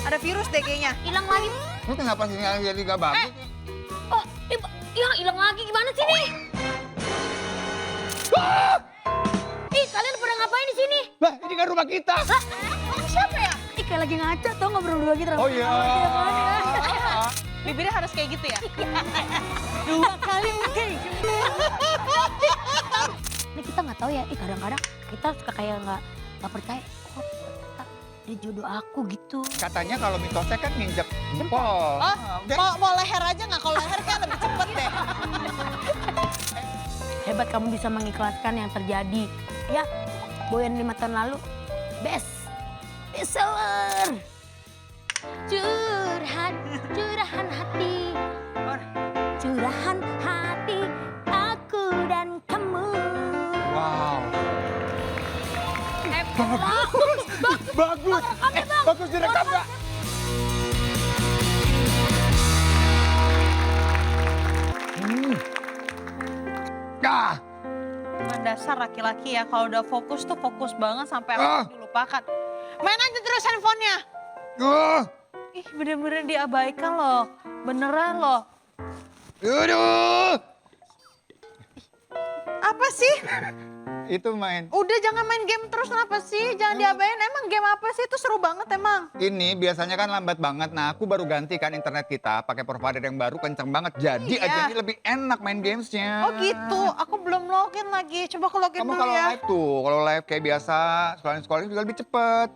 Ada virus deh kayaknya. Hilang lagi. Lu kenapa sinyalnya jadi gak bagus? Oh, ya hilang lagi gimana sih nih? Ih, kalian pada ngapain di sini? Lah, ini kan rumah kita. Lah, kamu siapa ya? Ih, kayak lagi ngaca tau ngobrol berdua gitu. Oh iya. Bibirnya harus kayak gitu ya? 2 kali mungkin. Ini kita nggak tahu ya, kadang-kadang kita suka kayak nggak percaya. Oh, ternyata dia jodoh aku gitu. Katanya kalau mitosnya kan nginjek jempol. Oh, Udah. mau leher aja nggak? Kalau leher kan lebih cepet deh. Hebat kamu bisa mengikhlaskan yang terjadi. Ya, Boyan 5 tahun lalu, best seller. Curahan hati, curahan hati aku dan kamu. Wow. Bagus. Bagus direkam nggak? Ah. Emang dasar laki-laki ya, kalau udah fokus tuh fokus banget sampai apa dilupakan. Main aja terus handphonenya. Ih, bener-bener diabaikan loh. Beneran loh. Aduh. Apa sih? Itu main. Udah jangan main game terus, kenapa sih? Jangan diabain, emang game apa sih? Itu seru banget emang. Ini biasanya kan lambat banget. Nah, aku baru ganti kan internet kita pakai provider yang baru kenceng banget. Jadi Iya. aja ini lebih enak main gamesnya. Oh gitu, aku belum login lagi. Coba aku login Kamu dulu kalau ya. live tuh, kalau live kayak biasa, scrolling juga lebih cepet.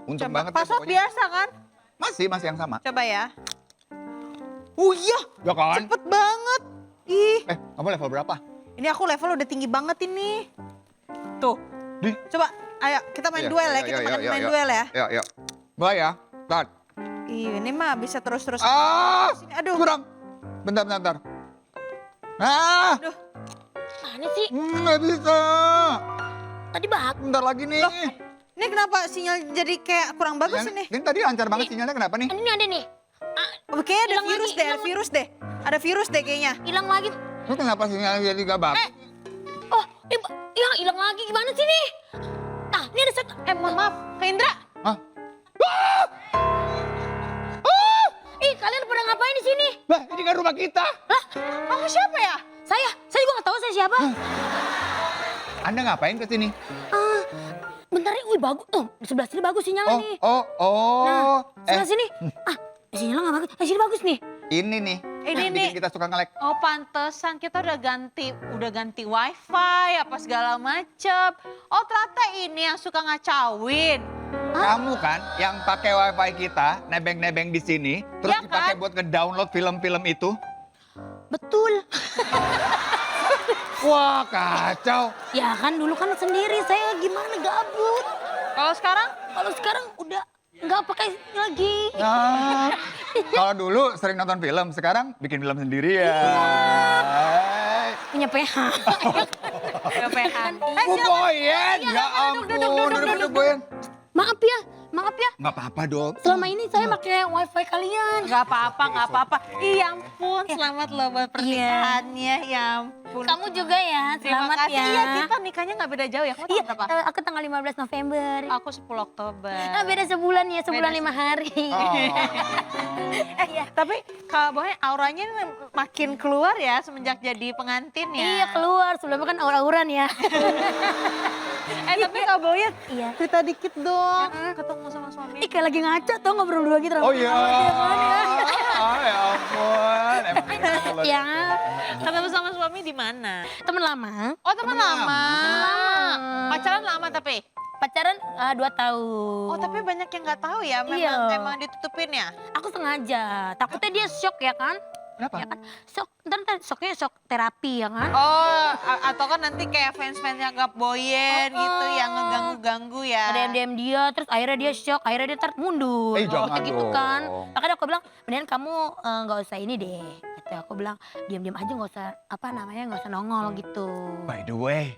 Untung Coba, banget ya password pokoknya. biasa kan? Masih yang sama. Coba ya. Oh iya, Ya kan? cepet banget. Ih, Kamu level berapa? ini aku level udah tinggi banget ini. Tuh, Di. coba ayo kita main duel ya, kita main duel ya. Ya. Mulai ya, start. Ih, ini mah bisa terus-terus. Sini, aduh. Kurang. Bentar. Ah, Aduh, Mana sih? nggak bisa. Tadi bagus. Bentar lagi nih. Loh, ini kenapa sinyal jadi kayak kurang bagus ini? Ini tadi lancar banget sinyalnya, kenapa nih? Ini ada nih. Oh, kayaknya ada Hilang virus lagi, deh, hilang ada virus deh. Ada virus deh kayaknya. Hilang lagi. Lu kenapa sinyalnya jadi gak bagus? Oh, ya hilang lagi gimana sih nih? Nah, ini ada satu. Mohon maaf, Kak Indra. Hah? Ih, kalian pada ngapain di sini? Lah, ini kan rumah kita. Lah, kamu siapa ya? Saya juga nggak tahu saya siapa. Anda ngapain ke sini? Bentar ya, wih bagus. Di sebelah sini bagus sinyalnya nih. Oh. Sebelah sini. Sinyalnya nggak bagus. Sini bagus nih. Ini nih. Ini yang nih. bikin kita suka nge-lag. Oh pantesan kita udah ganti wifi apa segala macem. Oh ternyata ini yang suka ngacauin. Kamu kan yang pakai wifi kita, nebeng-nebeng di sini, terus Iya dipakai kan? buat nge-download film-film itu. Betul. Wah, kacau. Ya kan dulu kan sendiri saya gimana gabut. Kalau sekarang? Kalau sekarang udah nggak pakai lagi. Nah, kalau dulu sering nonton film, sekarang bikin film sendiri ya. Punya PH. Udah PH. Oh, Boyen, ya ampun. Duduk, Boyen. Maaf ya. Nggak apa-apa dong. Selama ini saya pakai wifi kalian. Gak apa-apa. Ih ya ampun, selamat loh buat pernikahannya, ya ampun. Kamu juga ya, Terima selamat kasih. ya. Iya kita nikahnya gak beda jauh ya, kamu Iya, tanggal berapa? aku tanggal 15 November. Aku 10 Oktober. Nah, beda sebulan ya, sebulan Beda 5 hari. Tapi Kak Boy auranya makin keluar ya semenjak jadi pengantin ya. Iya keluar, sebelumnya kan aura-auran ya. Tapi Kak Boy Iya. cerita dikit dong. Ketemu sama suami. Ih kayak lagi ngaca tuh ngobrol berdua gitu. Oh iya. Ya ampun. Emang Ya, Ketemu sama suami di mana? temen lama. Oh teman lama. lama. Pacaran lama tapi? Pacaran 2 tahun. Oh tapi banyak yang nggak tahu ya, Iya. memang ditutupin ya? Aku sengaja, takutnya dia shock ya kan? Kenapa? Ya kan? Shock, ntar shocknya shock terapi ya kan? Oh, atau kan nanti kayak fans-fansnya Kak Boyen gitu yang ngeganggu-ganggu ya. Ada yang DM dia, terus akhirnya dia shock, akhirnya dia ntar mundur. Jangan Kayak gitu dong. kan. Makanya aku bilang, mendingan kamu nggak usah ini deh. Kata aku bilang, diam-diam aja nggak usah, nggak usah nongol gitu. By the way,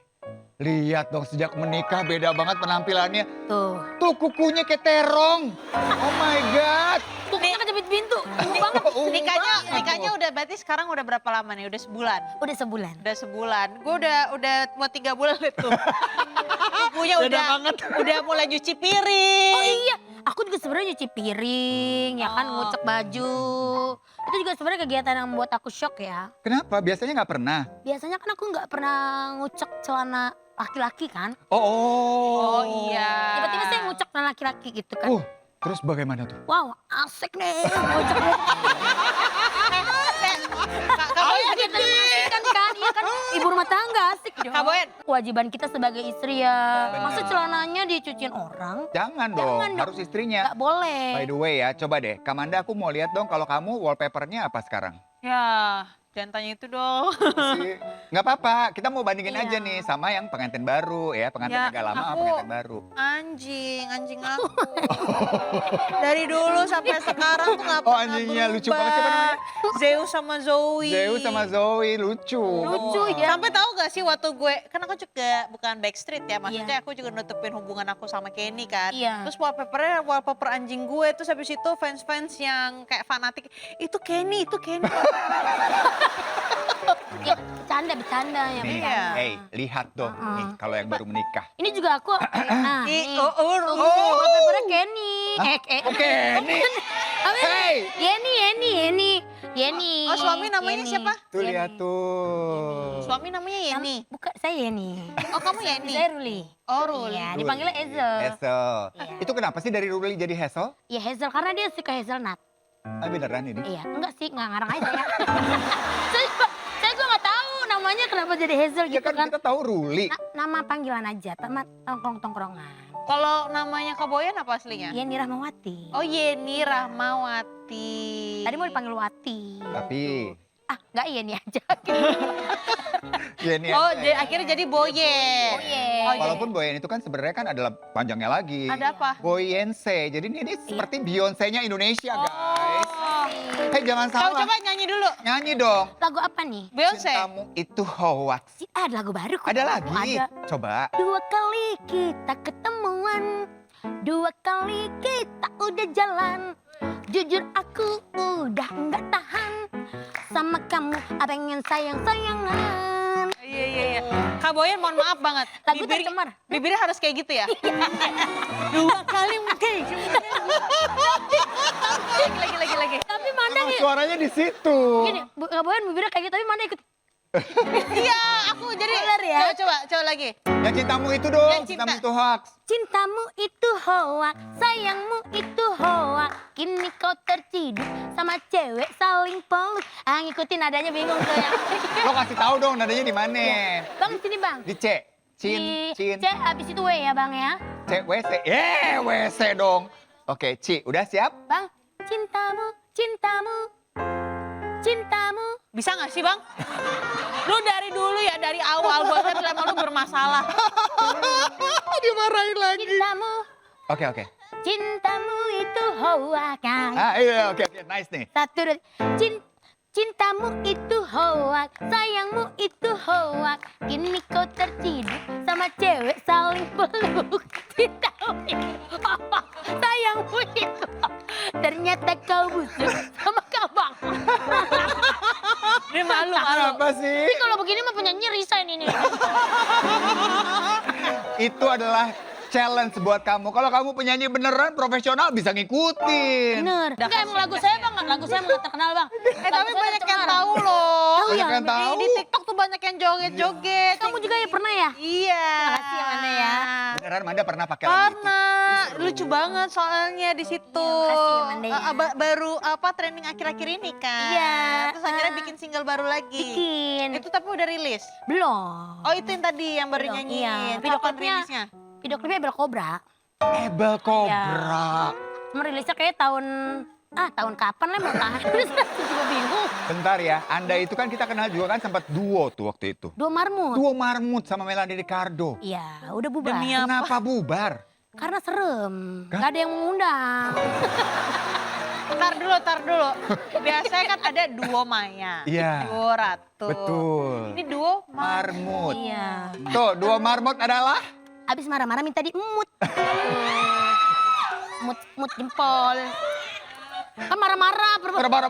lihat dong sejak menikah beda banget penampilannya. Tuh. Tuh kukunya kayak terong. Oh my God. Tuh kan kejepit pintu. Ungu banget. Nikahnya udah berarti sekarang udah berapa lama nih? Udah sebulan? Udah sebulan. Udah sebulan. Gue udah mau 3 bulan liat tuh. Kukunya udah mulai nyuci piring. Oh iya, Aku juga sebenarnya nyuci piring, ya kan, ngucek baju. Itu juga sebenarnya kegiatan yang membuat aku shock ya. Kenapa? Biasanya nggak pernah. Biasanya kan aku nggak pernah ngucek celana laki-laki kan. Oh iya. Tiba-tiba saya ngucek celana laki-laki gitu kan. Terus bagaimana tuh? Wow, asik nih ngucek. Kan, iya kan, ibu rumah tangga asik dong. Kak Boen. Kewajiban kita sebagai istri ya. Bener. Masa celananya dicuciin orang? Jangan dong, harus istrinya. Nggak boleh. By the way ya, coba deh. Kamanda aku mau lihat dong kalau kamu wallpapernya apa sekarang. Ya, jangan tanya itu dong. Sih. Nggak apa-apa, kita mau bandingin Iya. aja nih sama yang pengantin baru ya. Pengantin Ya, agak lama sama aku- pengantin baru. Anjing aku. Dari dulu sampai sekarang tuh gak pernah Oh, anjingnya lucu banget. Siapa berubah. namanya? Zeus sama Zoe. Zeus sama Zoe lucu. Lucu ya. Sampai tahu gak sih waktu gue, kan aku juga bukan backstreet ya, maksudnya Iya. aku juga nutupin hubungan aku sama Kenny kan. Iya. Terus wallpapernya wallpaper anjing gue, terus habis itu fans-fans yang kayak fanatik, itu Kenny, itu Kenny. Ya, bercanda ya. Nih, Iya. hey, lihat dong nih kalau yang baru menikah. Ini juga aku, nah nih. Wallpapernya Kenny. Oke, nih. Apa? Hey. Yeni. Oh, suami namanya Yeni. siapa? Tuh Yeni. lihat tuh. Suami namanya Yeni. Bukan, saya Yeni. Oh kamu Yeni? Saya Ruli. Oh Ruli. Iya, dipanggilnya Hazel. Hazel. Iya. Itu kenapa sih dari Ruli jadi Hazel? Ya Hazel, karena dia suka hazelnut. Ah, beneran ini? Iya, enggak sih, enggak ngarang aja ya. saya juga nggak tahu namanya kenapa jadi Hazel Ya gitu kan kan. kita tahu Ruli. Nama panggilan aja, teman tongkrong-tongkrongan. Kalau namanya Kak Boyan apa aslinya? Yeni Rahmawati. Oh Yeni Rahmawati. Tadi mau dipanggil Wati. Tapi Enggak Yeni aja. Yeni Oh, aja. akhirnya jadi Boyen. Boyen. Oh, jadi- Walaupun Boyen itu kan sebenarnya kan adalah panjangnya lagi. Ada apa? Boyense. Jadi ini seperti Beyonce-nya Indonesia, guys. Oh. Hei, jangan salah. Coba nyanyi dulu. Nyanyi dong. Lagu apa nih? Beyonce. Cintamu itu hoax. Ada lagu baru kok. Ada lagi. Ada. Coba. 2 kali kita ketemuan, 2 kali kita udah jalan. Jujur aku udah nggak tahan sama kamu, pengen sayang-sayangan. Iya. Kak Boyan mohon maaf banget. Lagu tercemar. Bibirnya harus kayak gitu ya? 2 kali mungkin. Lagi. Tapi mana Oh, nih? suaranya di situ. Gini, Kak Boyan bibirnya kayak gitu, tapi mana ikut. Iya, aku jadi. Bener ya? Coba lagi. Yang cintamu itu dong. Yang cinta. Cintamu itu hoax. Cintamu itu hoak, sayangmu itu hoak. Kini kau terciduk sama cewek saling peluk. Ngikutin nadanya bingung tuh ya. Lo kasih tahu dong nadanya di mana. Bang, sini bang. Di C. Cin. C habis itu W ya bang ya. C, WC. WC dong. Oke, Ci. Udah siap? Bang, cintamu, cintamu. Bisa gak sih bang? Lu dari dulu ya, dari awal banget emang lu bermasalah. Dimarahin lagi. Cintamu, Oke. cintamu itu hoak. Iya, oke. Nice nih. Satu, dua, cintamu itu hoak, sayangmu itu hoak. Kini kau terciduk sama cewek saling peluk. Cintamu itu hoak, sayangmu itu hoak. Ternyata kau busuk sama kabang. Ini malu. Apa sih? Ini kalau begini mah penyanyi resign ini. Itu adalah challenge buat kamu. Kalau kamu penyanyi beneran profesional bisa ngikutin. Bener. Enggak emang lagu saya bang, lagu saya nggak terkenal bang. Tapi banyak yang tahu loh. Tahu ya? Banyak yang tahu. Di TikTok tuh banyak yang joget-joget. Kamu juga ya pernah ya? Iya. Makasih ya, Manda ya. Beneran Manda pernah pakai lagu itu? Pernah, lucu banget soalnya di situ. Makasih, Manda ya. Baru trending akhir-akhir ini kan. Iya. Terus akhirnya bikin single baru lagi. Bikin. Itu tapi udah rilis. Belum. Oh itu yang tadi yang baru Belum, nyanyiin. iya. Video Kapan klipnya- rilisnya? Video klipnya Bel Cobra. Ebel Cobra. Cuma rilisnya kayak tahun kapan lah mau tahan. Terus aku juga bingung. Bentar ya, Anda itu kan kita kenal juga kan sempat duo tuh waktu itu. 2 marmut. Duo Marmut sama Melanie Ricardo. Iya, udah bubar. Demi apa? Kenapa bubar? Karena serem. Kan? Gak ada yang mengundang. Tar dulu. Biasanya kan ada duo Maya. Iya. Duo Ratu. Betul. Ini duo Marmut. Iya. Tuh, duo Marmut adalah? Abis marah-marah minta diemut. Mut jempol. Kan marah-marah. Marah-marah.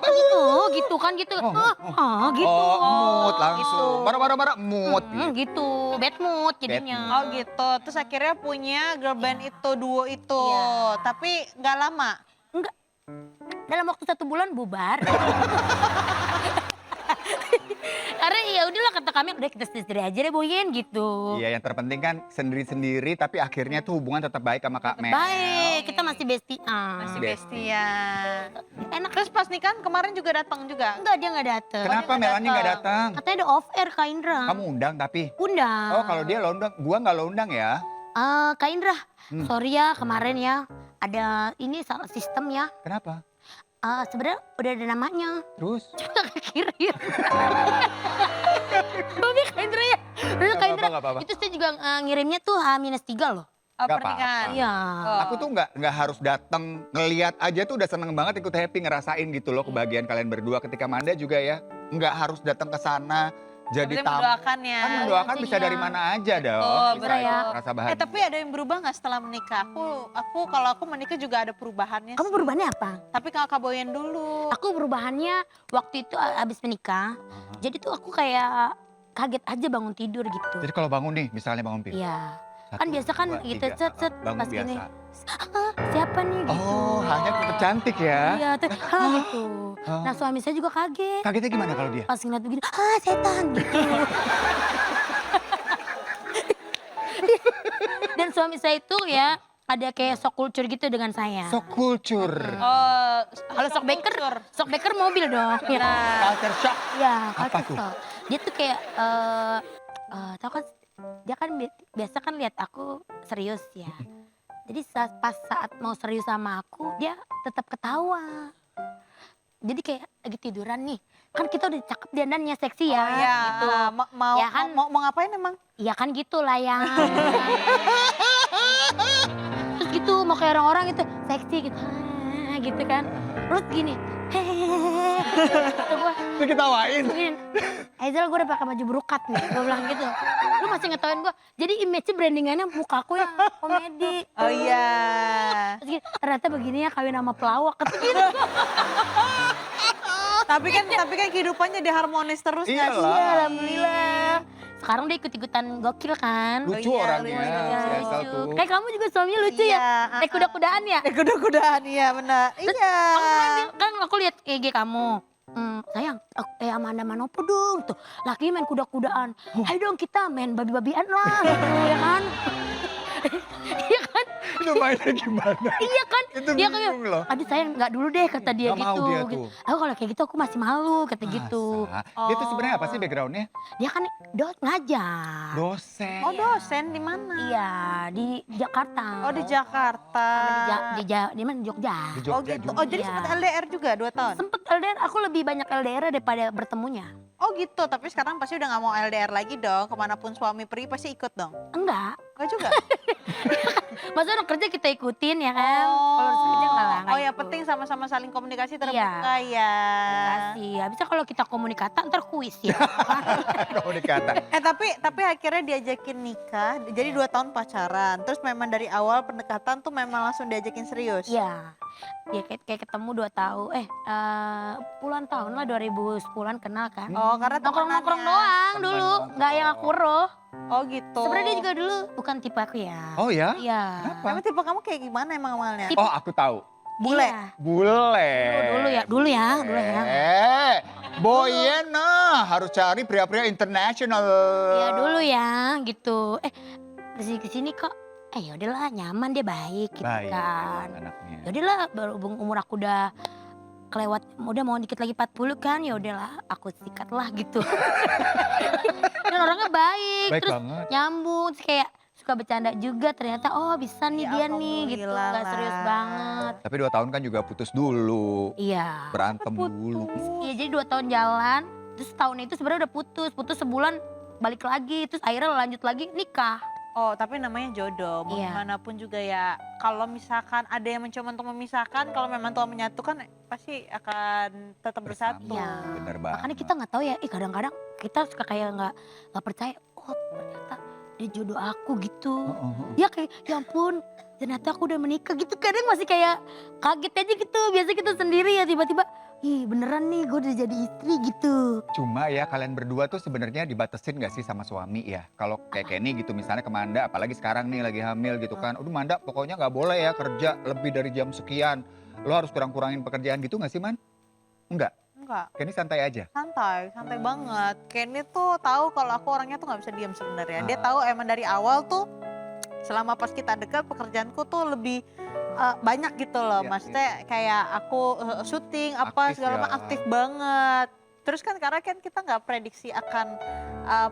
Gitu kan gitu. Oh, Gitu. Oh, mood langsung. Marah-marah, mood. Gitu, bad mood jadinya. Oh gitu, terus akhirnya punya girl band itu, duo itu. Iya. Tapi nggak lama. Enggak. Dalam waktu 1 bulan bubar. Karena ya udahlah kata kami, udah kita sendiri aja deh Boyen gitu. Iya, yang terpenting kan sendiri-sendiri tapi akhirnya tuh hubungan tetap baik sama Kak Mel. Baik, kita masih bestie. Masih Besti. bestian. Enak. Terus pas nikahan kemarin juga datang juga. Enggak, dia enggak dateng. Kenapa dia nggak Melani nggak datang? datang? Katanya ada off air Kak Indra. Kamu undang tapi. Undang. Oh, kalau dia lo undang, gua nggak lo undang ya. Kak Indra, Hmm. sorry ya kemarin ya. Ada ini salah sistem ya. Kenapa? Sebenarnya udah ada namanya. Terus? Cuma kekirim. Tapi Kak Indra ya. Terus Kak Indra, Nggak apa-apa. itu saya juga ngirimnya tuh H-3 loh. Oh, Nggak pernikahan. apa-apa. Iya. Oh. Aku tuh nggak harus datang ngeliat aja tuh udah seneng banget ikut happy ngerasain gitu loh kebahagiaan kalian berdua. Ketika Manda juga ya nggak harus datang ke sana jadi Berarti tamu. mendoakan ya. Kan mendoakan aja bisa dia. dari mana aja dong. Betul, Bisa betul. ikut rasa bahagia. Tapi ada yang berubah nggak setelah menikah? Aku kalau aku menikah juga ada perubahannya. Kamu sih. perubahannya apa? Tapi Kakak Boyen dulu. Aku perubahannya waktu itu abis menikah. Jadi tuh aku kayak kaget aja bangun tidur gitu. Jadi kalau bangun nih, misalnya bangun pagi. Iya. Satu, Kan biasa kan dua, gitu, tiga. set Bangun pas biasa. gini. Siapa nih gitu. Oh, hanya tetap cantik ya. Iya, tuh, gitu. Oh. Nah suami saya juga kaget. Kagetnya gimana kalau dia? Pas ngeliat begini, setan gitu. Dan suami saya itu ya ada kayak sok culture gitu dengan saya. Sok kultur. Oh, Kalau sok baker mobil dong. Ya. Culture shock. Iya, Apa culture tuh? shock. Dia tuh kayak, tau kan dia kan biasa kan lihat aku serius ya. Jadi pas saat mau serius sama aku, dia tetap ketawa. Jadi kayak lagi tiduran nih, kan kita udah cakep dandannya seksi ya, Iya, gitu. mau Ya kan? mau ngapain emang? Iya kan gitu lah ya. Terus gitu mau kayak orang-orang gitu, seksi gitu, gitu kan. Terus gini, hehehe. Kata gue, Itu ketawain. Hazel gue udah pakai baju brokat nih, gue bilang gitu. Lu masih ngetawain gue, jadi image-nya brandingannya muka aku ya komedi. Oh iya. Terus gini, ternyata begini ya kawin sama pelawak, kata gitu. Tapi kan kehidupannya diharmonis terus nggak sih? Iyalah. Iya, alhamdulillah. Sekarang dia ikut-ikutan gokil kan. Lucu iya, orangnya, lucu. si Hazel Lucu. tuh. Kayak kamu juga suaminya lucu ya, Iya, naik kuda-kudaan ya. Kuda-kudaan, iya benar. Iya. Aku kan aku lihat IG kamu. Sayang, Amanda Manopo dong tuh. Laki main kuda-kudaan. Ayo dong kita main babi-babian lah gitu ya kan. Iya kan? Itu mainnya gimana? Iya kan? Itu Dia kayak, bingung loh. aduh sayang nggak dulu deh kata dia Nggak mau gitu. dia Gitu. tuh. Aku kalau kayak gitu aku masih malu kata gitu. Masa? Dia tuh sebenarnya apa sih backgroundnya? Dia kan ngajar. Dosen. Oh dosen di mana? Iya di Jakarta. Oh di Jakarta. Di mana di Jogja. Di Oh Jogja gitu. juga. Oh jadi Iya. sempat LDR juga 2 tahun? Sempet LDR, aku lebih banyak LDR daripada bertemunya. Oh gitu, tapi sekarang pasti udah gak mau LDR lagi dong. Kemanapun suami pergi pasti ikut dong. Enggak. Enggak juga? Masa orang kerja kita ikutin ya kan? Kalau harus kerja enggak lah. Oh yang penting sama-sama saling komunikasi terbuka Iya. ya. Kasih. Habisnya kalau kita komunikata ntar kuis ya. Kalau dikata. Tapi akhirnya diajakin nikah, jadi 2 tahun pacaran. Terus memang dari awal pendekatan tuh memang langsung diajakin serius. Iya. Ya kayak ketemu 2 tahun. Puluhan tahun lah 2010-an kenal kan. Oh karena Nongkrong-nongkrong temenannya. doang dulu. Nggak yang aku roh. Oh gitu. Sebenarnya dia juga dulu bukan tipe aku ya. Oh ya? Iya. Kenapa? Emang tipe kamu kayak gimana emang awalnya? Tipe- Oh aku tahu. Bule? Iya. Bule. Dulu ya. Boyen harus cari pria-pria internasional. Iya dulu ya gitu. Kesini kok. Yaudahlah nyaman dia baik gitu Baik kan. anaknya. Yaudahlah berhubung umur aku udah kelewat, udah mau dikit lagi 40 kan, ya udahlah aku sikat lah gitu. Dan orangnya baik, Baik terus banget. nyambung, terus kayak suka bercanda juga ternyata oh bisa nih Ya dia nih gitu, alhamdulillah gak serius lah. banget. Tapi 2 tahun kan juga putus dulu. Iya. Berantem dulu. Iya jadi 2 tahun jalan, terus tahun itu sebenarnya udah putus sebulan balik lagi, terus akhirnya lanjut lagi nikah. Oh tapi namanya jodoh, mau Iya. gimana pun juga ya. Kalau misalkan ada yang mencoba untuk memisahkan, kalau memang Tuhan menyatukan pasti akan tetap bersatu. Iya. Bener banget. Makanya kita nggak tahu ya, kadang-kadang kita suka kayak nggak percaya, oh ternyata dia jodoh aku gitu. Heeh. Ya kayak ya ampun ternyata aku udah menikah gitu. Kadang masih kayak kaget aja gitu. Biasa kita sendiri ya tiba-tiba ih beneran nih gue udah jadi istri gitu. Cuma ya kalian berdua tuh sebenarnya dibatasin gak sih sama suami ya? Kalau kayak Kenny gitu misalnya ke Manda, apalagi sekarang nih lagi hamil gitu kan. Udah Manda pokoknya gak boleh ya kerja lebih dari jam sekian. Lo harus kurang-kurangin pekerjaan gitu gak sih Man? Enggak, Enggak, Kenny santai aja. santai, santai banget. Kenny tuh tahu kalau aku orangnya tuh nggak bisa diam sebenarnya. Dia tahu emang dari awal tuh selama pas kita dekat pekerjaanku tuh lebih banyak gitu loh. Iya, Maksudnya kayak aku syuting apa Aktif segala ya. macam aktif banget. Terus kan karena kan kita nggak prediksi akan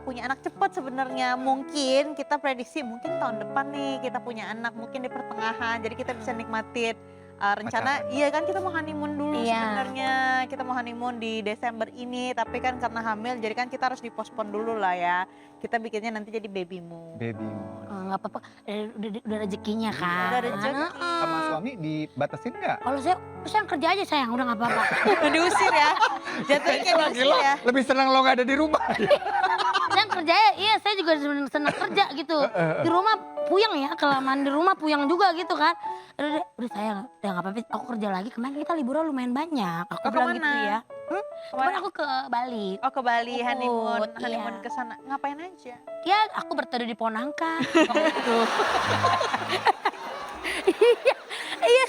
punya anak cepat sebenarnya. Mungkin kita prediksi mungkin tahun depan nih kita punya anak mungkin di pertengahan. Jadi kita bisa nikmatin rencana iya kan kita mau honeymoon dulu Iya. sebenarnya. Kita mau honeymoon di Desember ini tapi kan karena hamil jadi kan kita harus dipospon dulu lah ya. Kita bikinnya nanti jadi baby moon. Baby. Nggak apa-apa udah rezekinya kan. Udah rezeki. Sama suami dibatasin gak? Kalau saya kerja aja sayang udah nggak apa-apa. Diusir ya. Jatuhnya kayak diusir ya. Lebih senang lo gak ada di rumah. Saya kerja ya, iya saya juga senang kerja gitu. Di rumah puyeng ya, kelamaan di rumah puyeng juga gitu kan. Udah sayang, udah nggak apa-apa. Aku kerja lagi. Kemarin kita liburan lumayan banyak. Aku Oh, bilang kemana? gitu ya. Kemarin aku ke Bali. Oh ke Bali Ubud, honeymoon, iya. honeymoon ke sana. Ngapain aja? Ya aku berteduh di Ponangka. Iya,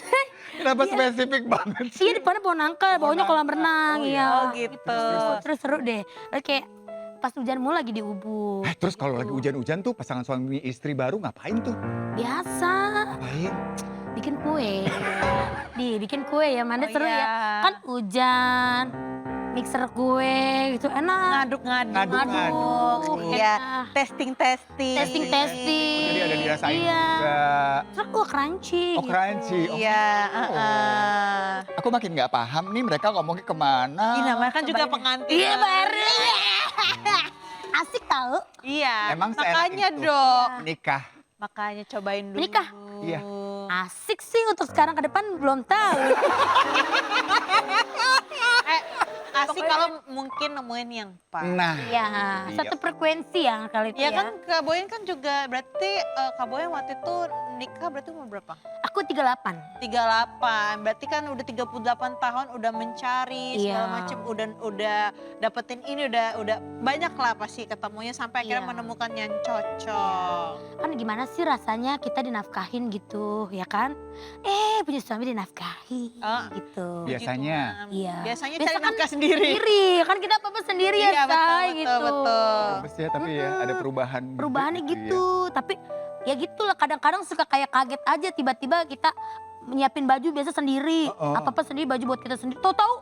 Kenapa spesifik banget sih? iya di mana Ponangka, bawahnya kolam renang, Oh, iya. Oh gitu. Terus seru deh. Kayak pas hujan mulu lagi di Ubud. Terus kalau lagi hujan-hujan tuh pasangan suami istri baru ngapain tuh? Biasa, Ngapain? bikin kue. Bikin kue ya, mana Oh, seru iya. ya. Kan hujan, mixer kue gitu enak. Ngaduk-ngaduk. Iya. enak. Testing-testing. Testing-testing. Jadi ada dirasain Iya. juga. Terus wah crunchy Oh gitu. crunchy. Oh. Iya. Aku makin nggak paham nih mereka ngomongnya kemana. Ini namanya kan juga Cobain. pengantin. Iya baru. Asik tahu. Iya. Emang seenak makanya itu. dong. Menikah. Makanya cobain dulu. Menikah? Iya. Asik sih untuk sekarang ke depan belum tahu. Asik kalau mungkin nemuin yang pas. Nah. Iya, satu frekuensi ya kali itu Ya ya. kan Kak Boyan kan juga berarti Kak Boyan waktu itu nikah berarti umur berapa? Aku 38. 38. Berarti kan udah 38 tahun udah mencari segala Iya. macam udah dapetin ini udah banyak lah pasti ketemunya sampai akhirnya Iya. menemukan yang cocok. Kan gimana sih rasanya kita dinafkahin gitu ya kan? Punya suami dinafkahi gitu. Biasanya. Iya. Biasanya Biasa cari kan nafkah sendiri. Sendiri, kan kita apa-apa sendiri Iya, ya betul, say betul, gitu. betul. Bagus ya tapi ya ada perubahan. juga Perubahannya ya. gitu, tapi ya gitulah kadang-kadang suka kayak kaget aja tiba-tiba kita nyiapin baju biasa sendiri. Apa-apa sendiri baju buat kita sendiri. Tahu-tahu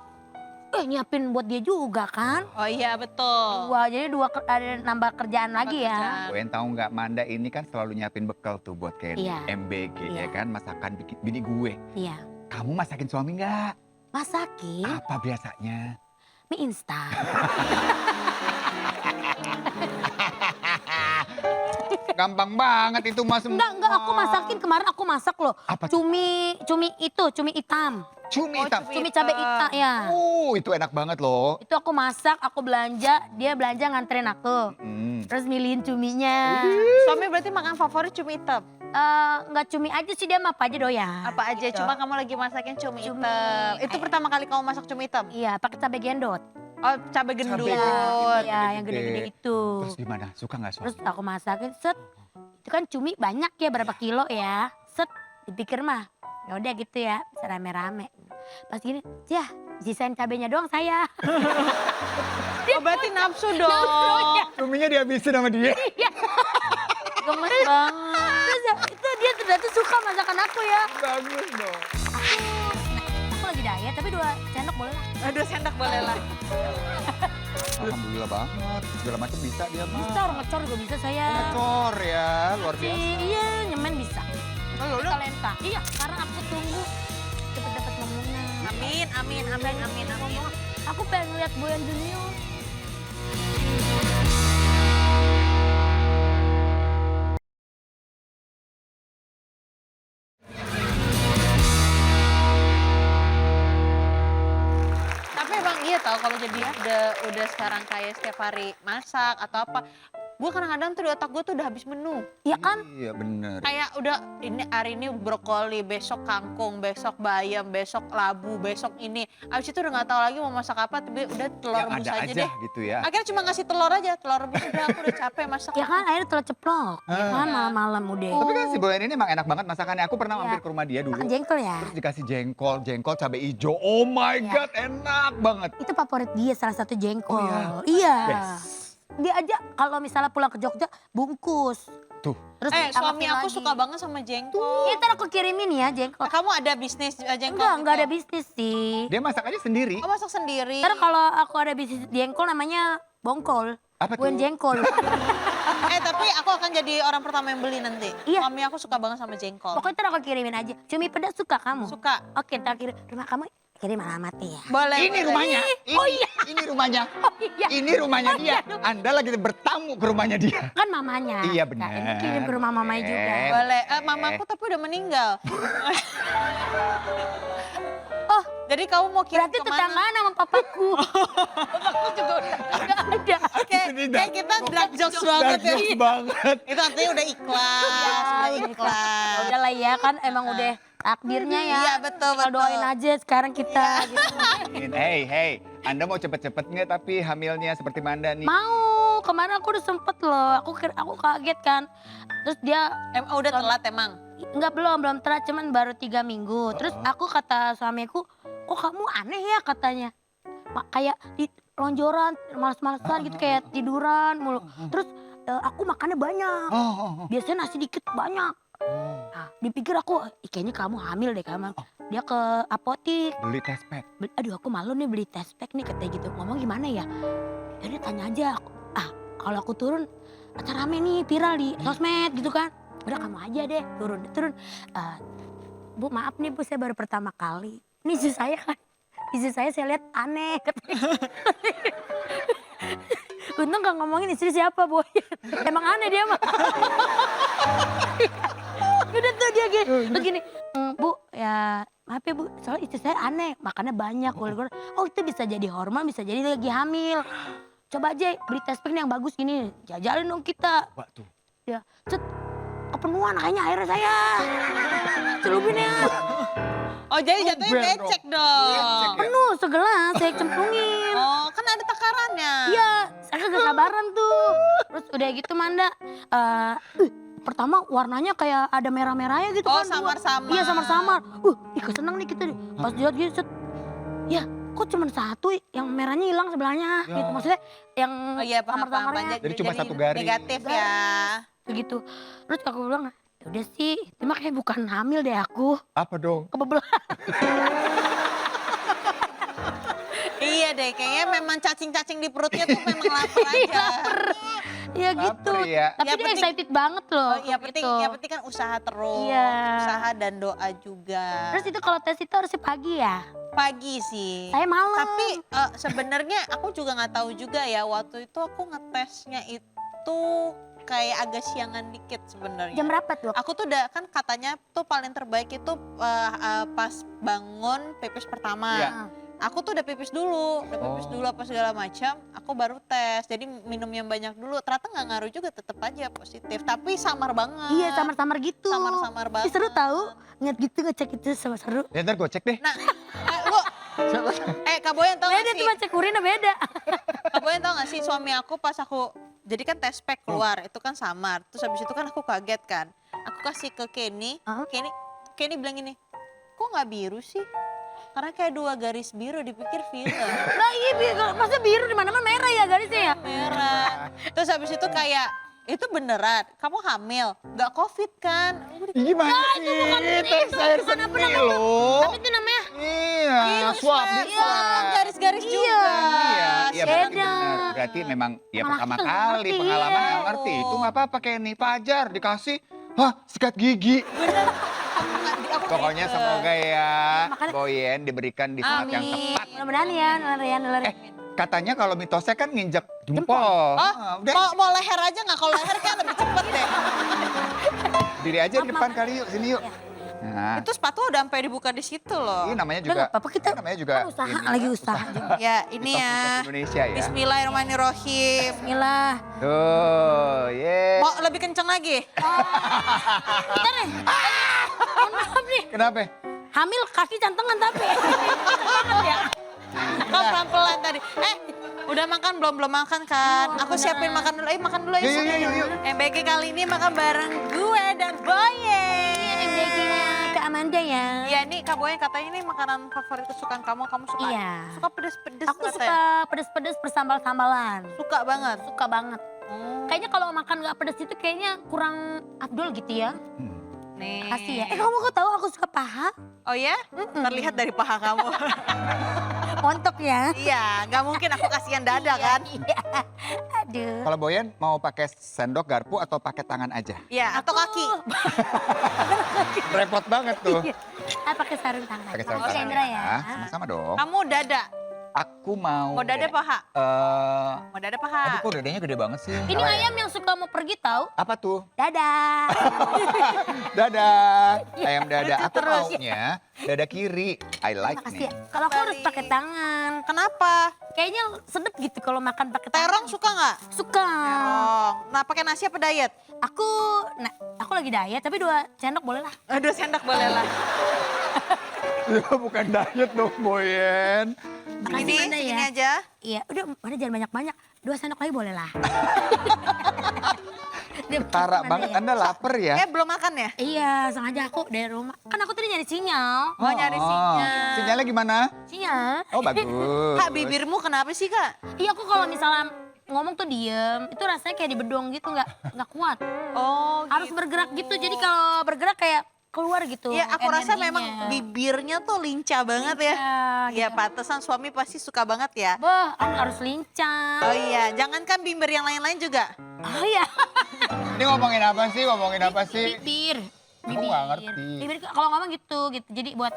nyiapin buat dia juga kan. Oh iya betul. Wah, jadi ada nambah kerjaan lagi ya. Kalian tahu nggak Manda ini kan selalu nyiapin bekal tuh buat Kenny. Iya. MBG ya Iya. kan masakan bini gue. Iya. Kamu masakin suami nggak? Masakin Apa biasanya? mie instan. Gampang banget itu mas. Enggak, aku masakin kemarin aku masak loh. Apa? Cumi hitam. Cumi Oh, hitam. Cumi cabai hitam ya. Itu enak banget loh. Itu aku masak, aku belanja, dia belanja nganterin aku. Terus milihin cuminya. Suami berarti makan favorit cumi hitam. Nggak cumi aja sih dia mah apa aja doyan. Apa aja, Gitu. cuma kamu lagi masakin cumi Cumi. hitam. Itu pertama kali kamu masak cumi hitam? Iya, pakai cabai gendot. Oh cabai gendut. Cabai gendut. Iya, yang gede-gede itu. Terus gimana? Suka nggak suami? Terus aku masakin, set. Itu kan cumi banyak ya, berapa kilo ya. Set, dipikir mah, ya udah gitu ya, bisa rame-rame. Pas gini, ya sisain cabenya doang saya. Oh berarti nafsu dong. Cuminya dihabisin sama dia. Gemes banget. Terus ya, itu dia ternyata suka masakan aku ya. Bagus dong. Aku lagi diet, tapi 2 sendok boleh lah. Aduh sendok boleh lah. Alhamdulillah banget. Segala macam bisa dia mah. Bisa, orang ngecor juga bisa saya. Ngecor ya, luar biasa. Iya, nyemen bisa. Oh, udah. Talenta. Iya, karena aku tunggu cepet dapat momongan. Amin, amin, amin, amin, amin. Aku pengen lihat Boyan Junior. Tapi emang iya tau kalau jadi udah sekarang kayak setiap hari masak atau apa. gue kadang-kadang tuh di otak gue tuh udah habis menu. Iya kan? Iya bener. Kayak udah ini hari ini brokoli, besok kangkung, besok bayam, besok labu, besok ini. Abis itu udah nggak tahu lagi mau masak apa, tapi udah telur Yang rebus ada aja aja deh. gitu ya. Akhirnya cuma ngasih telur aja, telur rebus udah aku udah capek masak. Ya kan akhirnya telur ceplok. Ya kan malam-malam udah. Tapi kan si Boyan ini emang enak banget masakannya. Aku pernah Iya. mampir ke rumah dia dulu. Makan jengkol ya. Terus dikasih jengkol cabai hijau. Oh my Iya. god, enak banget. Itu favorit dia salah satu jengkol. Oh Iya. Best. Dia aja kalau misalnya pulang ke Jogja bungkus. Tuh. Terus Suami diangetin aku lagi. suka banget sama jengkol. Iya, ntar aku kirimin ya jengkol. Kamu ada bisnis jengkol? Enggak ada gitu? bisnis sih. Dia masak aja sendiri. Oh masak sendiri. Ntar kalau aku ada bisnis jengkol namanya bongkol. Apa Bukan tuh? jengkol. Tapi aku akan jadi orang pertama yang beli nanti. Iya. Suami aku suka banget sama jengkol. Pokoknya ntar aku kirimin aja. Cumi pedas suka kamu? Suka. Oke, ntar kirim. Rumah kamu kirim alamat ya. Boleh. Ini boleh. rumahnya. Oh iya. Ini rumahnya. Oh iya. Ini rumahnya dia. Anda lagi bertamu ke rumahnya dia. Kan mamanya. Iya, Nah, ini benar. kirim ke rumah mamanya juga. Boleh. Mamaku tapi udah meninggal. Oh, Jadi kamu mau kirim berarti kemana? tetanggaan sama papaku. papaku juga udah nggak ada. Kayak kita drag jokes banget ya. Dark banget. Itu artinya udah ikhlas, udah ikhlas. Udah lah ya kan emang udah takdirnya ya. Iya betul Tinggal betul. doain aja sekarang kita gitu. Hey, Anda mau cepet-cepet nggak tapi hamilnya seperti Manda nih? Mau, kemarin aku udah sempet loh. Aku kaget kan. Terus dia Udah telat emang. enggak belum telat cuman baru 3 minggu. Terus aku kata suamiku, "Kok kamu aneh ya?" katanya. Kayak di lonjoran, males-malesan gitu kayak tiduran mulu. Terus aku makannya banyak. Oh. Biasanya nasi dikit banyak. Nah, dipikir aku, kayaknya kamu hamil deh kamu. Dia ke apotik. Beli test pack. Aduh aku malu nih beli test pack nih katanya gitu. Ngomong gimana ya? Jadi tanya aja. Kalau aku turun, acara rame nih viral di sosmed gitu kan. Udah kamu aja deh turun. Bu maaf nih Bu saya baru pertama kali. Ini istri saya kan. Istri saya lihat aneh katanya. Untung gak ngomongin istri siapa Boy. Emang aneh dia mah. Udah tuh dia begini. Bu ya maaf ya Bu soalnya istri saya aneh makannya banyak. Oh itu bisa jadi hormon bisa jadi lagi hamil. Coba aja beli test pack nih yang bagus gini. Jajalin dong kita. Wah tuh. Ya cet kepenuhan kayaknya akhirnya saya. Celupin ya. Oh jadi jatuhnya brand becek dong. Penuh segelas saya cemplungin. Oh kan ada takarannya. Iya, saya gak sabaran tuh. Terus udah gitu Manda, pertama warnanya kayak ada merah-merahnya gitu Oh kan. samar-samar. Iya samar-samar. Ih seneng nih kita nih. Pas dilihat gitu, set. Ya kok cuma satu yang merahnya hilang sebelahnya Ya. gitu. Maksudnya yang Oh iya paham. samar-samarnya Jadi cuma satu garis. Negatif ya. begitu. Terus aku bilang, "Ya udah sih, itu mah kayak bukan hamil deh aku. Apa dong? Kebebelan." Iya deh kayaknya memang cacing-cacing di perutnya tuh memang lapar aja. Ya gitu. Lapar ya. Tapi Yang dia penting- excited banget loh. Oh, kayak gitu. yang penting kan usaha terus. Iya. Usaha dan doa juga. Terus itu kalau tes itu harusnya pagi ya? Pagi sih. Saya malam. Tapi sebenarnya aku juga nggak tahu juga ya waktu itu aku ngetesnya itu kayak agak siangan dikit sebenarnya. Jam berapa tuh? Aku tuh udah kan katanya tuh paling terbaik itu pas bangun pipis pertama. Iya. Aku tuh udah pipis dulu apa segala macam. Aku baru tes. Jadi minum yang banyak dulu. Ternyata nggak ngaruh juga, tetap aja positif. Tapi samar banget. Iya samar-samar gitu. Samar-samar banget. Ih, seru tahu. Ingat gitu ngecek itu sama seru. Ya ntar gue cek deh. Nah, lu Kak Boyan tau gak Beda sih? cuma cek urin beda. Kak Boyan tau gak sih suami aku pas aku jadi kan test pack keluar itu kan samar. Terus habis itu kan aku kaget kan. Aku kasih ke Kenny. Kenny bilang gini, kok nggak biru sih? Karena kayak 2 garis biru dipikir film. Nah iya masa biru di mana-mana merah ya garisnya ya? Merah. Terus habis itu kayak itu beneran, kamu hamil, nggak covid kan? Gimana sih? Tes air seni loh. Tapi itu namanya Iya, swab di swab. Garis-garis juga. Iya, berarti Beda. benar. Berarti memang ya Malah pertama kita nggak kali ngerti, pengalaman iya. nggak ngerti. Itu nggak apa-apa kayak nih Fajar dikasih, sikat gigi. Pokoknya semoga ya Makanya- Boyen diberikan di saat yang Amin. tepat. mudah-mudahan ya nular. Katanya kalau mitosnya kan nginjek jempol. Oh, Udah mau leher aja nggak? Kalau leher kan lebih cepet deh. diri aja di depan kali yuk, sini yuk. Nah, Itu sepatu udah sampai dibuka di situ loh. ini namanya Udah juga, nggak apa-apa, kita namanya juga kan usaha, ini, lagi usaha juga. Ya ini Mitos-mitos ya. Indonesia ya. Bismillahirrahmanirrahim. Bismillah. Tuh, ye. Mau lebih kenceng lagi? Bentar nih. Mohon maaf nih. Kenapa? Hamil kaki cantengan tapi. Banget ya. Kan pelan-pelan tadi. Udah makan belum? Belum makan kan? Aku siapin makan dulu. Makan dulu ya. Yuk, yuk, yuk. MBG kali ini makan bareng gue dan Boyen. MBG-nya Kak Amanda ya. Iya nih Kak Boyen katanya ini makanan favorit kesukaan kamu. Kamu suka? Iya. Suka pedes-pedes Aku katanya. suka pedes-pedes bersambal-sambalan. Suka banget. Suka banget. Kayaknya kalau makan nggak pedes itu kayaknya kurang afdol gitu ya. Nih. Kasih ya. Kamu kok tahu aku suka paha? Oh ya? Terlihat dari paha kamu. Montok ya. Iya, nggak mungkin aku kasihan dada kan? Iya. Aduh. Kalau Boyen mau pakai sendok garpu atau pakai tangan aja? Iya, atau kaki. Repot banget tuh. Pakai sarung tangan. Pakai sarung Oke, tangan Indra ya. Sama-sama dong. Kamu dada. Aku mau. Mau dada paha? Mau dada paha? Aduh kok dadanya gede banget sih. Ini Salah ya? ayam yang suka mau pergi tahu? Apa tuh? Dadah. Dadah. Ayam dada. Lucu Aku terus. maunya dada kiri. I like Makasih ya. nih. Kalau aku harus pakai tangan. Kenapa? Kayaknya sedep gitu kalau makan pakai tangan. Terong suka nggak? Suka. Terong. Nah, pakai nasi apa diet? Aku lagi diet tapi 2 sendok boleh lah. Aduh, sendok boleh lah. Ya bukan diet dong Boyen. Makasih Ini Manda segini ya. aja. Iya, udah Manda jangan banyak-banyak. 2 sendok lagi boleh lah. Tara banget, Anda lapar ya? Belum makan ya? Iya, sengaja aku dari rumah. Kan aku tadi nyari sinyal. Mau nyari sinyal. Sinyalnya gimana? Sinyal. Oh bagus. Kak, bibirmu kenapa sih, Kak? Iya, aku kalau misalnya ngomong tuh diem, itu rasanya kayak dibedong gitu, nggak kuat. Oh, Harus gitu. bergerak gitu, jadi kalau bergerak kayak keluar gitu. Iya, aku rasa energinya. memang bibirnya tuh lincah banget ya. Iya, gitu. pantesan suami pasti suka banget ya. Bah, aku harus lincah. Oh iya, jangankan bibir yang lain-lain juga. Oh iya. Ini ngomongin apa sih? Ngomongin apa sih? Bibir. Aku nggak ngerti. Bibir kalau ngomong gitu. Jadi buat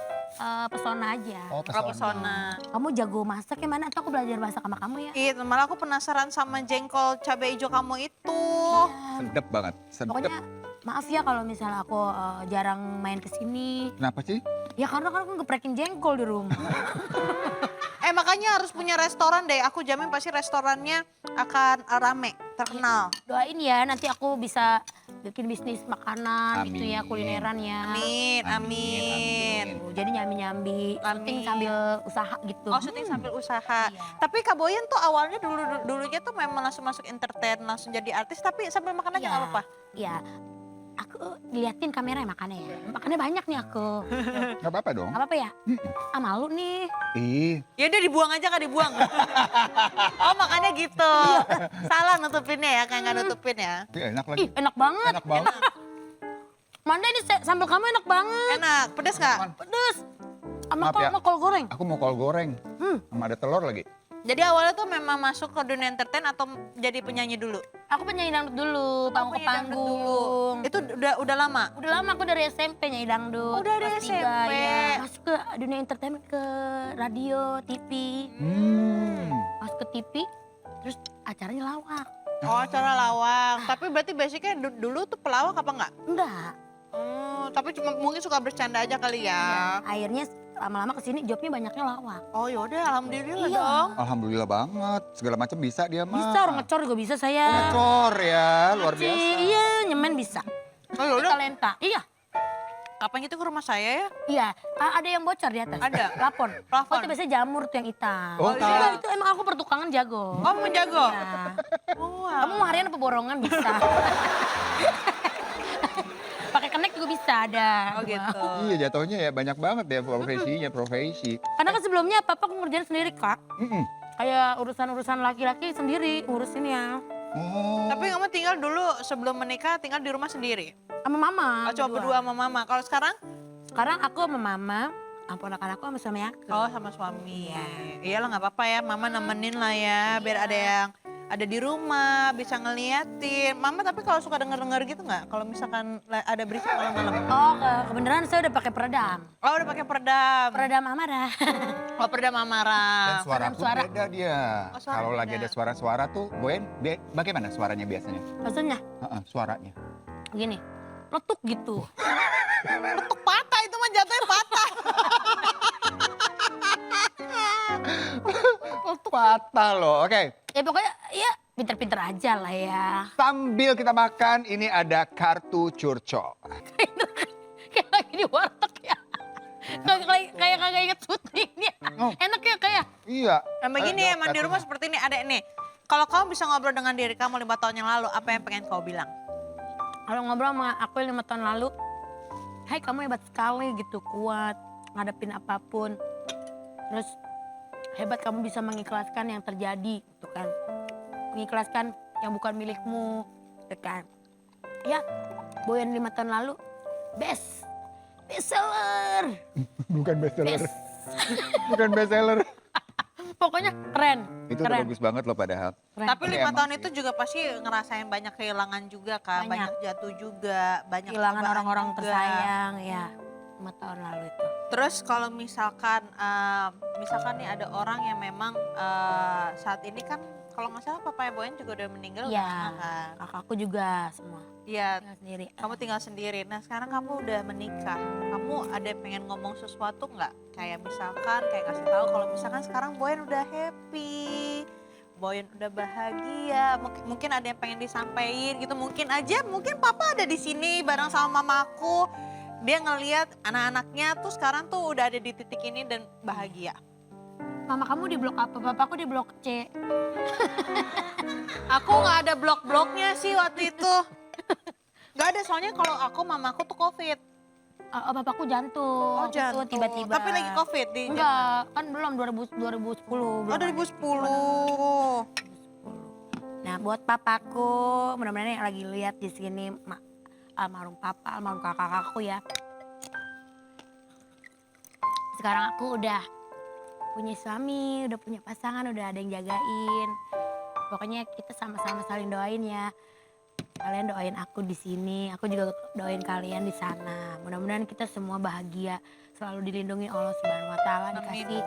pesona aja. Oh Pesona. Kamu jago masak ya mana? Atau aku belajar masak sama kamu ya? Iya, malah aku penasaran sama jengkol cabai hijau kamu itu. Sedep banget, sedep. Pokoknya maaf ya kalau misalnya aku jarang main ke sini. Kenapa sih? Ya karena kan aku ngeprekin jengkol di rumah. Makanya harus punya restoran deh. Aku jamin pasti restorannya akan rame, terkenal. Doain ya nanti aku bisa bikin bisnis makanan Amin. gitu ya, kulineran ya. Amin, amin. Jadi nyambi-nyambi, syuting Amin. sambil usaha gitu. Oh, syuting sambil usaha. Iya. Tapi Kak Boyen tuh awalnya dulunya tuh memang langsung masuk entertain, langsung jadi artis. Tapi sambil makan aja Iya. nggak apa-apa. Iya. Aku diliatin kamera makannya ya. Makannya banyak nih aku. Gak apa-apa dong. Gak apa-apa ya? Ah malu nih. Ih, Ya udah dibuang aja Kak, dibuang. Oh makanya gitu. Salah nutupinnya ya, kayak nggak nutupin ya. enak lagi. Ih enak banget. Enak banget. Manda ini sambal kamu enak banget. Enak, pedes nggak? Pedes. Maaf ya. Sama kol goreng. Aku mau kol goreng. Sama ada telur lagi. Jadi awalnya tuh memang masuk ke dunia entertain atau jadi penyanyi dulu? Aku penyanyi dangdut dulu, panggung ke penyanyi dangdut dulu. panggung. Itu udah lama? Udah lama aku dari SMP nyanyi dangdut. Oh, dari kelas 3, SMP. ya. Masuk ke dunia entertainment, ke radio, TV. Masuk ke TV, terus acaranya lawak. Oh acara lawak. Tapi berarti basicnya dulu tuh pelawak apa enggak? Enggak. Tapi cuma mungkin suka bercanda aja kali ya. Akhirnya lama-lama kesini jobnya banyaknya lawak. Oh yaudah alhamdulillah Iya. dong. Alhamdulillah banget. Segala macam bisa dia mah. Bisa, orang ngecor juga bisa saya. Ngecor ya, luar biasa. Iya, nyemen bisa. Oh yaudah, Talenta. Iya. kapan gitu ke rumah saya ya? Iya, ada yang bocor di atas. Ada? Plafon. Plafon. Oh, itu biasanya jamur tuh yang hitam. Oh, tahu. Iya, itu emang aku pertukangan jago. Oh menjago? Iya. Oh, Kamu mau harian apa borongan bisa. Pakai kenek juga bisa ada. Oh gitu. Iya jatuhnya ya banyak banget ya profesinya, profesi. Karena kan sebelumnya papa aku ngerjain sendiri kak. Mm-mm. Kayak urusan-urusan laki-laki sendiri ngurusin ya. Oh. Tapi kamu tinggal dulu sebelum menikah tinggal di rumah sendiri? Sama mama. Oh, cuma berdua sama mama. Kalau sekarang? Sekarang aku sama mama, ponakan aku sama suami aku. Oh sama suami. Iyalah nggak apa-apa ya, mama nemenin lah ya. Biar ada yang ada di rumah, bisa ngeliatin. Mama tapi kalau suka denger-denger gitu nggak? Kalau misalkan ada berita malam-malam? Oh kebenaran saya udah pakai peredam. Oh udah pakai peredam. Peredam amarah. Oh peredam Dan amarah. suara Kadang pun suara. beda dia. Oh, suara Kalau beda. lagi ada suara-suara tuh, Boyen, bagaimana suaranya biasanya? Maksudnya Suaranya. gini, letuk gitu. Untuk patah itu mah jatuhnya patah. Patah loh, oke. Ya pokoknya ya pinter-pinter aja lah ya. Sambil kita makan, ini ada kartu curcol. Kayak lagi di warteg ya. Kayak kagak inget syutingnya. Oh. Enak ya kayak. Iya. Nah begini Ada emang di rumah kartunya. seperti ini ada nih. Kalau kamu bisa ngobrol dengan diri kamu 5 tahun yang lalu, apa yang pengen kau bilang? Kalau ngobrol sama aku yang 5 tahun lalu, hai kamu hebat sekali gitu, kuat, ngadepin apapun. Terus hebat kamu bisa mengikhlaskan yang terjadi gitu kan. Mengikhlaskan yang bukan milikmu gitu kan. Ya, Boyan 5 tahun lalu, best seller. Bukan bestseller. Best. Bukan bestseller. Pokoknya keren. Itu udah keren. bagus banget loh padahal. Keren. Tapi 5 emang tahun sih. itu juga pasti ngerasain banyak kehilangan juga kan. Banyak jatuh juga, banyak Kehilangan cobaan orang-orang juga. tersayang ya 5 tahun lalu itu. Terus kalau misalkan nih ada orang yang memang saat ini kan kalau nggak salah papanya Boyan juga udah meninggal udah Iya, lama kan. kakakku juga semua. Iya, Tinggal sendiri. kamu tinggal sendiri. Nah sekarang kamu udah menikah, kamu ada pengen ngomong sesuatu nggak? Kayak misalkan, kayak kasih tahu kalau misalkan sekarang Boyan udah happy, Boyan udah bahagia, mungkin ada yang pengen disampaikan gitu. Mungkin aja, mungkin papa ada di sini bareng sama mamaku. Dia ngelihat anak-anaknya tuh sekarang tuh udah ada di titik ini dan bahagia. Mama kamu di blok apa? Bapakku di blok C. Aku nggak ada blok-bloknya sih waktu itu. Nggak ada, soalnya kalau aku mamaku tuh COVID. Oh, bapakku jantung. Oh Waktu itu jantung. tiba-tiba. Tapi lagi COVID di Enggak, kan belum 2010. Oh belum 2010. Nah, buat papaku, mudah-mudahan yang lagi lihat di sini, almarhum papa, almarhum kakak-kakakku ya. Sekarang aku udah punya suami, udah punya pasangan, udah ada yang jagain. Pokoknya kita sama-sama saling doain ya. Kalian doain aku di sini, aku juga doain kalian di sana. Mudah-mudahan kita semua bahagia, selalu dilindungi Allah Subhanahu Wa Taala. Dikasih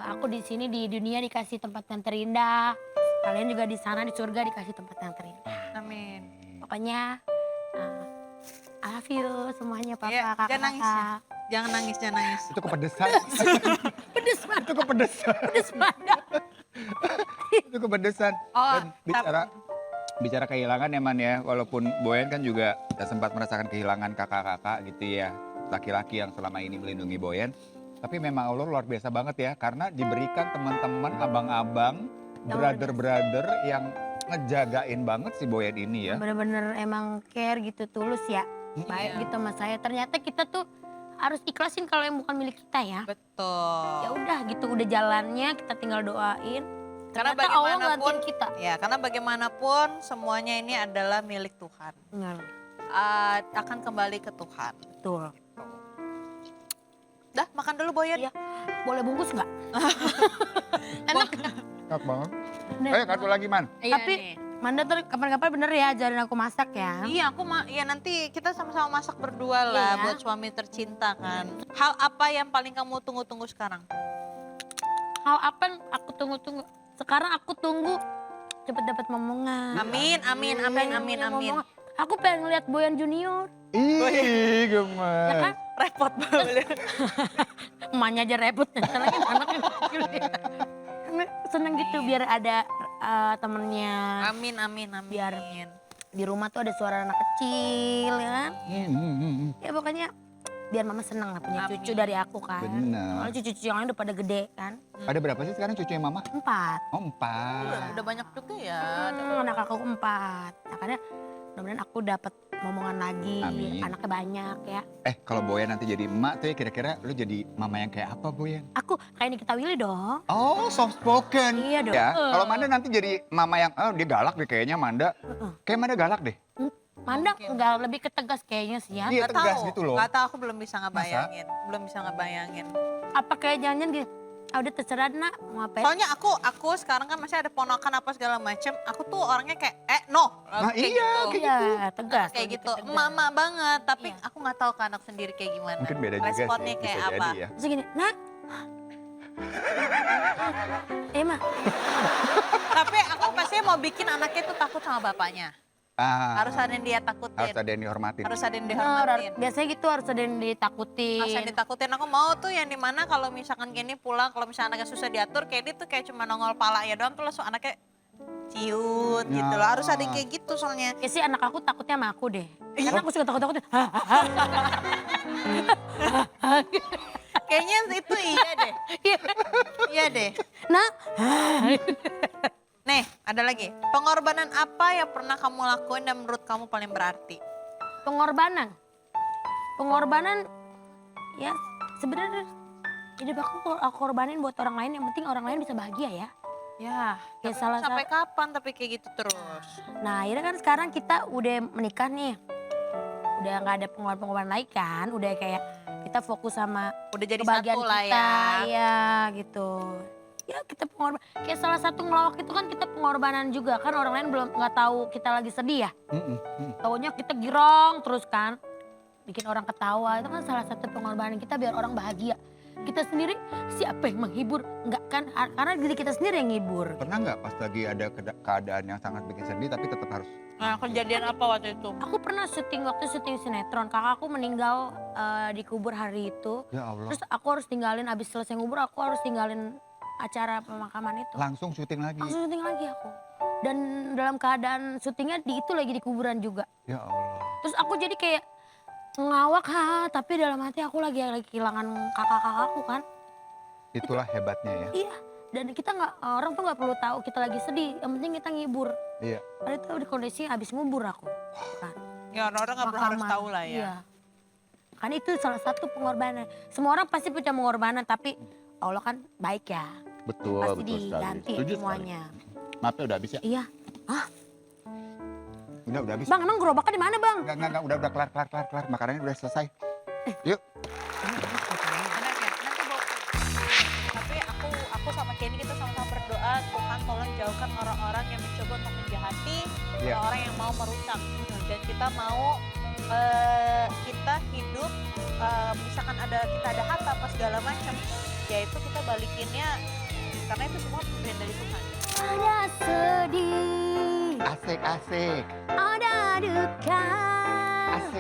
aku di sini di dunia dikasih tempat yang terindah. Kalian juga di sana di surga dikasih tempat yang terindah. Amin. Pokoknya I love you semuanya papa, Ya, jangan nangis ya. kakak-kakak. Jangan nangis, jangan nangis. Itu kepedesan. Pedes banget, Itu kepedesan. pedes banget. Itu kepedesan. Oh, Dan bicara kehilangan ya Man ya, walaupun Boyan kan juga sempat merasakan kehilangan kakak-kakak gitu ya, laki-laki yang selama ini melindungi Boyan. Tapi memang Allah luar biasa banget ya, karena diberikan teman-teman, abang-abang, brother-brother yang ngejagain banget si Boyan ini ya. Bener-bener emang care gitu, tulus ya. Baik Iya. gitu sama saya. Ternyata kita tuh harus ikhlasin kalau yang bukan milik kita ya. Betul. Ya udah gitu, udah jalannya kita tinggal doain. Karena Ternyata Allah bagaimanapun gantiin kita. Ya, karena bagaimanapun semuanya ini adalah milik Tuhan. Benar, Akan kembali ke Tuhan. betul. Dah, makan dulu Boyan. Iya. Boleh bungkus nggak? Enak. Enak banget. Bener. Ayo kartu lagi Man. Iya Tapi nih. Manda tuh kapan-kapan bener ya ajarin aku masak ya. Iya, ya nanti kita sama-sama masak berdua lah Iya. buat suami tercinta kan. Hal apa yang paling kamu tunggu-tunggu sekarang? Hal apa yang aku tunggu-tunggu? Sekarang aku tunggu cepet dapat momongan. Amin, amin, amin, Pengen amin, punya amin. momongan. Aku pengen lihat Boyan Junior. Ih, Ya gemes. kan? Repot banget. Emaknya aja repot. Anaknya kecil ya. Seneng gitu biar ada temennya. Amin, amin, amin. Biar di rumah tuh ada suara anak kecil ya kan. Ya pokoknya biar mama seneng lah punya Amin. cucu dari aku kan. Bener. Soalnya cucu-cucu yang lain udah pada gede kan. Ada berapa sih sekarang cucunya Mama? 4. Oh 4. Udah banyak juga ya. Anak aku 4. Makanya mudah-mudahan aku dapat momongan lagi. Amin. Anaknya banyak ya. Kalau Boyan nanti jadi emak tuh ya kira-kira lu jadi mama yang kayak apa Boyan? Aku kayak Nikita Willy dong. Oh soft spoken. Iya dong. Ya, kalau Manda nanti jadi mama yang, oh dia galak deh kayaknya Manda. Kayak Manda galak deh. Manda Mungkin. enggak lebih ketegas kayaknya sih ya. Iya tegas gitu loh. Gak tahu, aku belum bisa ngebayangin. Belum bisa ngebayangin. Apa kayak jangan gitu. Ah, udah terserah nak mau apa. Soalnya aku sekarang kan masih ada ponakan apa segala macem. Aku tuh orangnya kayak, no. Nah, kayak iya, gitu. Iya, tegas. Kayak lebih gitu, ketegas. mama banget. Tapi Iya. aku gak tahu ke anak sendiri kayak gimana. Mungkin beda juga Responnya sih, kayak bisa apa. jadi ya. Terus gini, nak. Mah. Tapi aku pasti mau bikin anaknya tuh takut sama bapaknya. Harus ada yang dia takutin. Harus ada yang dihormatin. Harus ada yang Bener, dihormatin. biasanya gitu harus ada yang ditakutin. Harus yang ditakutin. Aku mau tuh yang dimana kalau misalkan Kenny pulang, kalau misalnya anaknya susah diatur, Kenny tuh kayak cuma nongol pala ya doang tuh langsung anaknya ciut gitu loh. Harus ada yang kayak gitu soalnya. Kayak sih anak aku takutnya sama aku deh. Iya. Karena aku suka takut-takutin. Kayaknya itu iya deh. Iya deh. Nah, Nih, ada lagi. Pengorbanan apa yang pernah kamu lakuin dan menurut kamu paling berarti? pengorbanan. Pengorbanan ya sebenarnya hidup aku korbanin buat orang lain, yang penting orang lain bisa bahagia ya. Ya, Ya, tapi salah sampai kapan tapi kayak gitu terus? Nah akhirnya kan sekarang kita udah menikah nih. Udah nggak ada pengorbanan lagi kan, udah kayak kita fokus sama Udah jadi kebahagiaan satu lah kita, ya. gitu. Ya kita pengorbanan, kayak salah satu ngelawak itu kan kita pengorbanan juga kan, orang lain belum nggak tahu kita lagi sedih ya. Taunya kita girang terus kan, bikin orang ketawa, itu kan salah satu pengorbanan kita biar orang bahagia. Kita sendiri siapa yang menghibur? Enggak kan, karena diri kita sendiri yang ngibur. Pernah nggak pas lagi ada keadaan yang sangat bikin sedih tapi tetap harus? Nah, kejadian apa waktu itu? Aku pernah waktu syuting sinetron, kakakku meninggal dikubur hari itu. Ya Allah. Terus aku harus tinggalin, abis selesai ngubur aku harus tinggalin acara pemakaman itu. Langsung syuting lagi. Langsung syuting lagi aku. Dan dalam keadaan syutingnya itu lagi di kuburan juga. Ya Allah. Terus aku jadi kayak ngawak tapi dalam hati aku lagi kehilangan kakak-kakakku kan. Itulah hebatnya ya. Iya. Dan kita orang tuh nggak perlu tahu kita lagi sedih. Yang penting kita ngibur. Iya. Karena itu di kondisi habis ngubur aku. Kan. Ya orang-orang nggak perlu harus Pemakaman. tahu lah ya. Iya. Kan itu salah satu pengorbanan. Semua orang pasti punya pengorbanan, tapi Allah kan baik ya. Betul, Pasti betul sekali. diganti Setuju sekali. semuanya. Maafnya udah habis ya? Iya. Udah habis. Bang, emang gerobaknya di mana, Bang? Enggak, udah kelar. Makanannya udah selesai. Yuk. Enak ya, nanti bawa. Tapi aku sama Kenny kita sama-sama berdoa, Tuhan tolong jauhkan orang-orang yang mencoba untuk menjahati, Iya. orang-orang yang mau merusak. Dan kita mau kita hidup, misalkan kita ada harta apa segala macam, yaitu kita balikinnya karena itu semua pemberian dari Tuhan. Ada sedih, Asik. ada duka,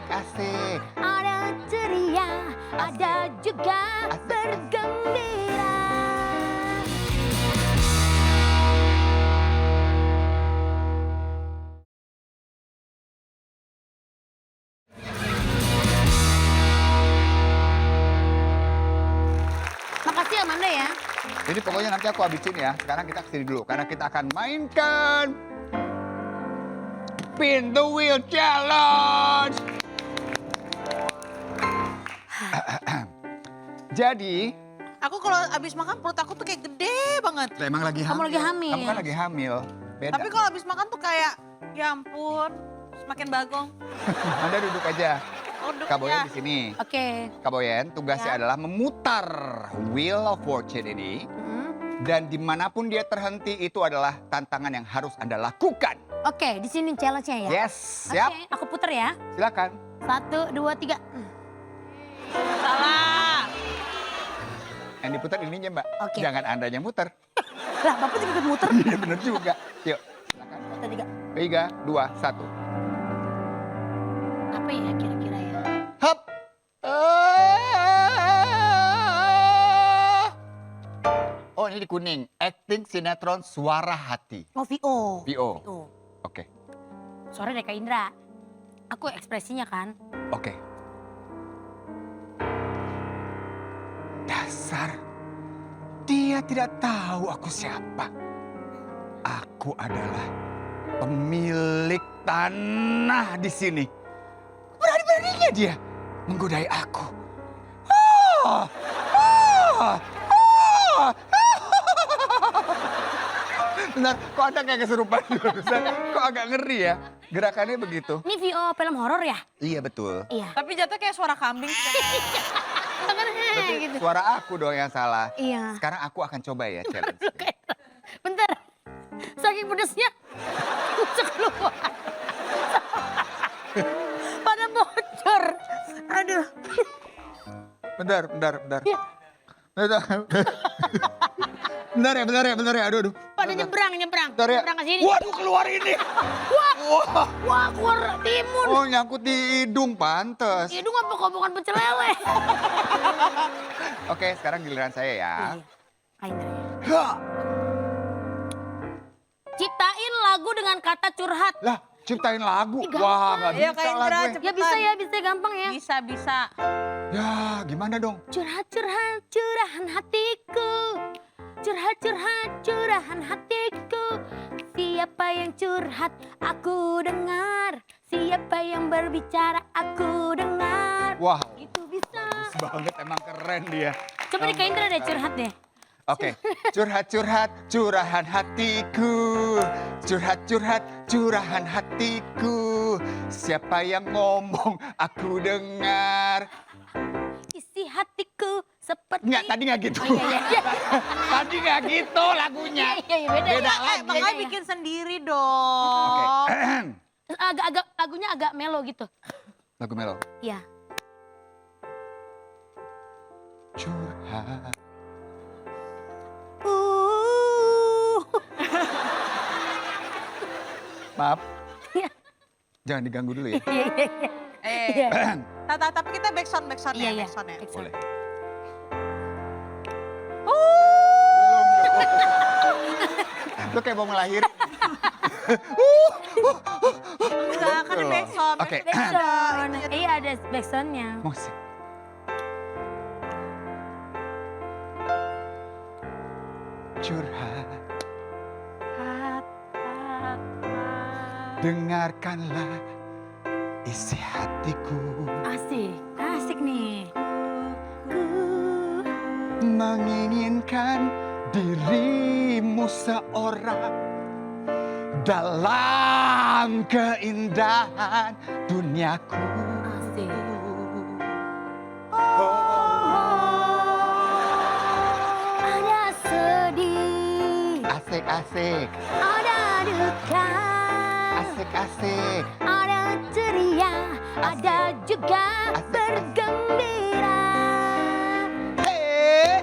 Asik. ada ceria, ada juga Asik. bergembira. Makasih Amanda ya. Ini pokoknya nanti aku habisin ya. Sekarang kita kesini dulu karena kita akan mainkan Spin the Wheel Challenge. Jadi, Aku kalau abis makan perut aku tuh kayak gede banget. emang lagi hamil. Kamu lagi hamil. Kamu kan lagi hamil. Beda. Tapi kalau abis makan tuh kayak, ya ampun, semakin bagong. Anda duduk aja. Uduk Kak Boyen ya. di sini. Oke. Kak Boyen, tugasnya Ya. adalah memutar Wheel of Fortune ini. Dan dimanapun dia terhenti itu adalah tantangan yang harus Anda lakukan. Oke, di sini challenge-nya ya. Yes, siap. Oke, aku puter ya. Silakan. 1, 2, 3. Salah. Yang diputar ininya Mbak. Oke. Jangan Andanya muter. Lah, Bapak juga ikut muter. Iya bener juga. Yuk, silakan. 1, 3. 3, 2, 1. Apa ya kira-kira ya? Hop. Oh ini di kuning. Acting sinetron Suara Hati. Oh, VO. VO. VO. Oke. Sore Deka Indra. Aku ekspresinya kan. Oke. Dasar. Dia tidak tahu aku siapa. Aku adalah pemilik tanah di sini. Berani-beraninya dia menggodai aku. Ah, ah, ah. Benar, kok Anda kayak kesurupan barusan? Kok agak ngeri ya? Gerakannya begitu. Ini VO film horor ya? Iya betul. Iya. Tapi jatuh kayak suara kambing. Berarti gitu. suara aku dong yang salah. Iya. Sekarang aku akan coba ya challenge. Bentar. Saking pedesnya. Bisa keluar. Pada bocor. Aduh. Bentar. Iya. Bentar ya. Aduh. Pada nyebrang. Bentar ya. Nyebrang ke sini. Waduh keluar ini. Wah, Wah, Wah, keluar timun. oh nyangkut di hidung, pantes. Hidung apa kok bukan pecel lele? Oke, sekarang giliran saya ya. Kak Indra ya. Hah, Ciptain lagu dengan kata curhat. lah, ciptain lagu. Ih, gampang. Wah, nggak Ayo, bisa Kak Indra, lah gue. cepet. Ya bisa gampang ya. Bisa. Ya, gimana dong? Curhat, curahan hatiku. Curhat, curahan hatiku. Siapa yang curhat, aku dengar. Siapa yang berbicara, aku dengar. Wah, Itu bisa. bagus banget, emang keren dia. Coba di Kak Indra deh curhat deh. Oke, curhat, curahan hatiku. Curhat, curahan hatiku. Siapa yang ngomong, aku dengar. Isi hatiku seperti... Enggak, tadi nggak gitu. Oh, iya. Tadi nggak gitu lagunya. Iya, beda. Beda ya. lagi. Makanya Beda ya. bikin sendiri Oke, dong. Terus agak lagunya agak melo gitu. lagu melo. Iya. Curhat. Maaf. Iya. Jangan diganggu dulu ya. Eh, tapi kita backsound ya, Iya. backsoundnya. Boleh. Lu kayak mau melahirkan. Enggak, kan di backsound. Oke. Backsound. Iya ada backsoundnya. Musik. Curhat, dengarkanlah isi hatiku. Asik nih. Menginginkan dirimu seorang dalam keindahan duniaku. Asik. Ada sedih, Asik-asik, ada duka, asik-asik. ada ceria, ada juga Asik. bergembira. Hey.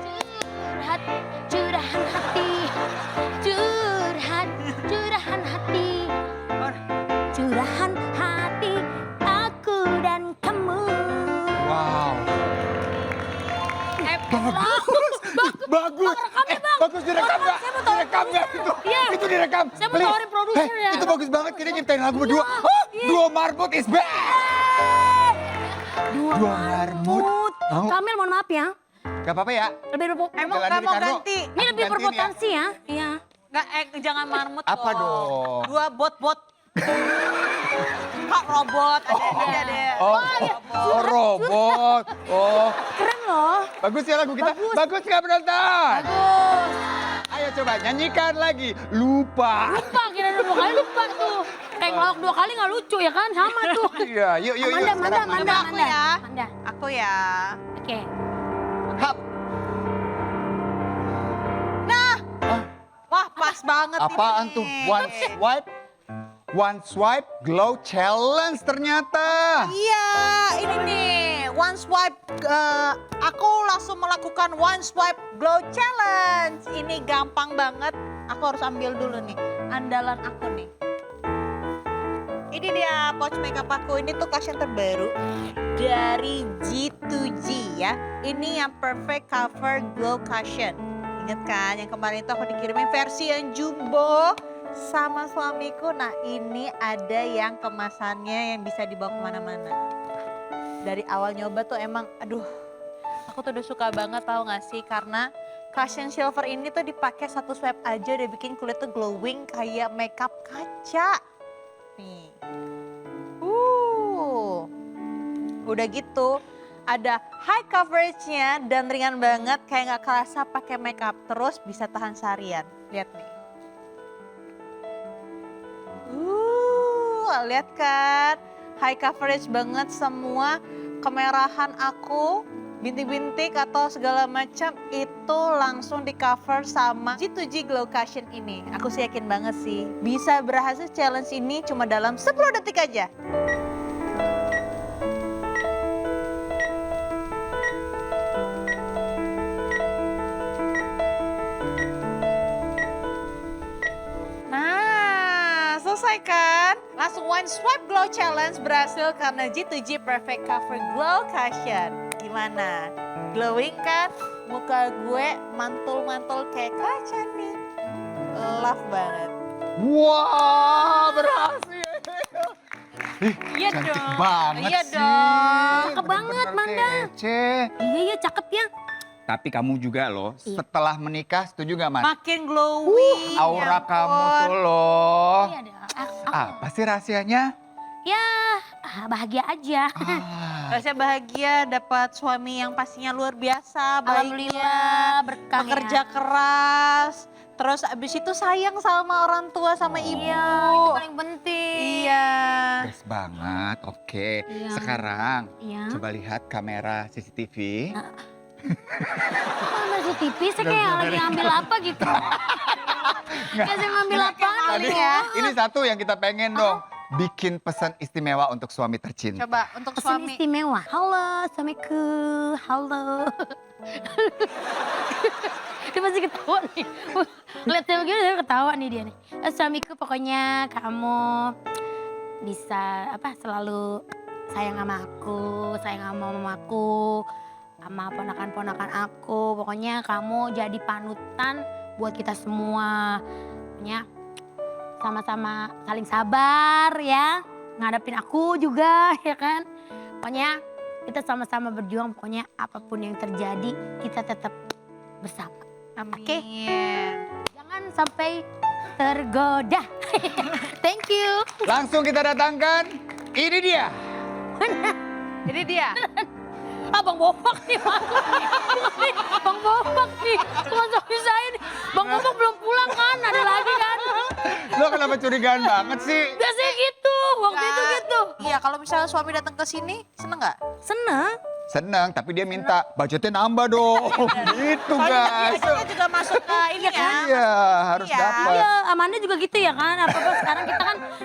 Curhat, curahan hati, curahan hati, curahan hati aku dan kamu. Wow. Bagus. Bagus direkam nggak? Direkam nggak itu? Iya. Itu direkam. Saya mau Please. tawarin produser ya. Itu bagus banget. Kita nyiptain lagu berdua. Duo Marmut is back. Dua Dua marmut. Mau? Kamil mohon maaf ya. Gak apa-apa ya. Lebih Emang Jalani nggak mau Ricardo. ganti? ini Aku lebih gantiin berpotensi ya. Iya. Nggak, jangan marmut Apa dong? Dua bot. Kak robot, ada. Oh, robot. Oh, Keren loh. bagus ya lagu kita. Bagus nggak penonton? Bagus. Ayo coba nyanyikan lagi. Lupa. Lupa kira dua kali lupa tuh. Kayak ngelawak 2 kali nggak lucu ya kan? Sama tuh. Iya, yuk. Manda. Sekarang Aku ya. Manda. Aku ya. Oke. Hap. Wah, pas banget Apaan ini. tuh? One swipe glow challenge ternyata. Iya, ini nih. One swipe, aku langsung melakukan one swipe glow challenge. Ini gampang banget. Aku harus ambil dulu nih, andalan aku nih. Ini dia pouch makeup aku. Ini tuh cushion terbaru dari G2G ya. Ini yang perfect cover glow cushion. Ingat kan yang kemarin itu aku dikirimin versi yang jumbo sama suamiku. Nah ini ada yang kemasannya yang bisa dibawa kemana-mana. Dari awal nyoba tuh emang aduh aku tuh udah suka banget tahu gak sih. Karena cushion silver ini tuh dipakai satu swipe aja udah bikin kulit tuh glowing kayak makeup kaca. Nih. Udah gitu ada high coveragenya dan ringan banget kayak gak kerasa pakai makeup. Terus bisa tahan seharian. Lihat nih. Lihat kan, high coverage banget semua kemerahan aku, bintik-bintik atau segala macam itu langsung di cover sama G2G Glow Cushion ini. Aku sih yakin banget sih bisa berhasil challenge ini cuma dalam 10 detik aja. Nah, selesai selesai kan? Langsung one swipe glow challenge berhasil karena G2G Perfect Cover Glow Cushion. Gimana? Glowing kan? Muka gue mantul-mantul kayak kaca nih. Love banget. Wah, berhasil. Iya Cantik dong. banget Iya sih. dong. Cakep banget, Bener-bener Manda. kece. Iya, cakep ya. Tapi kamu juga loh, Iya. setelah menikah setuju gak Man? Makin glowing. Aura ya kamu ampun. tuh loh. Iya dong. Apa sih rahasianya? Ya, bahagia aja. Ah, Rasanya bahagia dapat suami yang pastinya luar biasa, baiknya, Alhamdulillah berkah bekerja ya. keras, terus abis itu sayang sama orang tua sama ibu. Iya, itu paling penting. Iya. Best banget, oke. Iya. Sekarang Iya. coba lihat kamera CCTV. Mana sih TV, saya kayak lagi ngambil apa gitu. Kayak saya ngambil apa Tadi ya. ini satu yang kita pengen dong. Bikin pesan istimewa untuk suami tercinta. Coba untuk Pesan suami. istimewa. Halo suamiku, halo. Dia pasti ketawa nih. Lihat saya begini dia ketawa nih dia nih. Suamiku pokoknya kamu bisa selalu sayang sama aku, sayang sama mamaku, sama ponakan-ponakan aku. Pokoknya kamu jadi panutan buat kita semua. Pokoknya sama-sama saling sabar ya, ngadepin aku juga ya kan. Pokoknya kita sama-sama berjuang, pokoknya apapun yang terjadi kita tetap bersama. Amin. Oke. Jangan sampai tergoda. Thank you. Langsung kita datangkan, ini dia. Jadi dia. Bang Bobak nih, Bang Bobak nih, teman suami saya nih. Bang Bobak belum pulang kan, ada lagi kan. Lo kenapa curigaan banget sih? Biasanya gitu, waktu itu gitu. Iya, kalau misalnya suami datang ke sini, seneng nggak? Seneng. Seneng, tapi dia minta budgetnya nambah dong. Gitu guys. Soalnya juga masuk ke ini ya. Iya, harus Iya. dapat. Iya, Amanda juga gitu ya kan. Apa-apa sekarang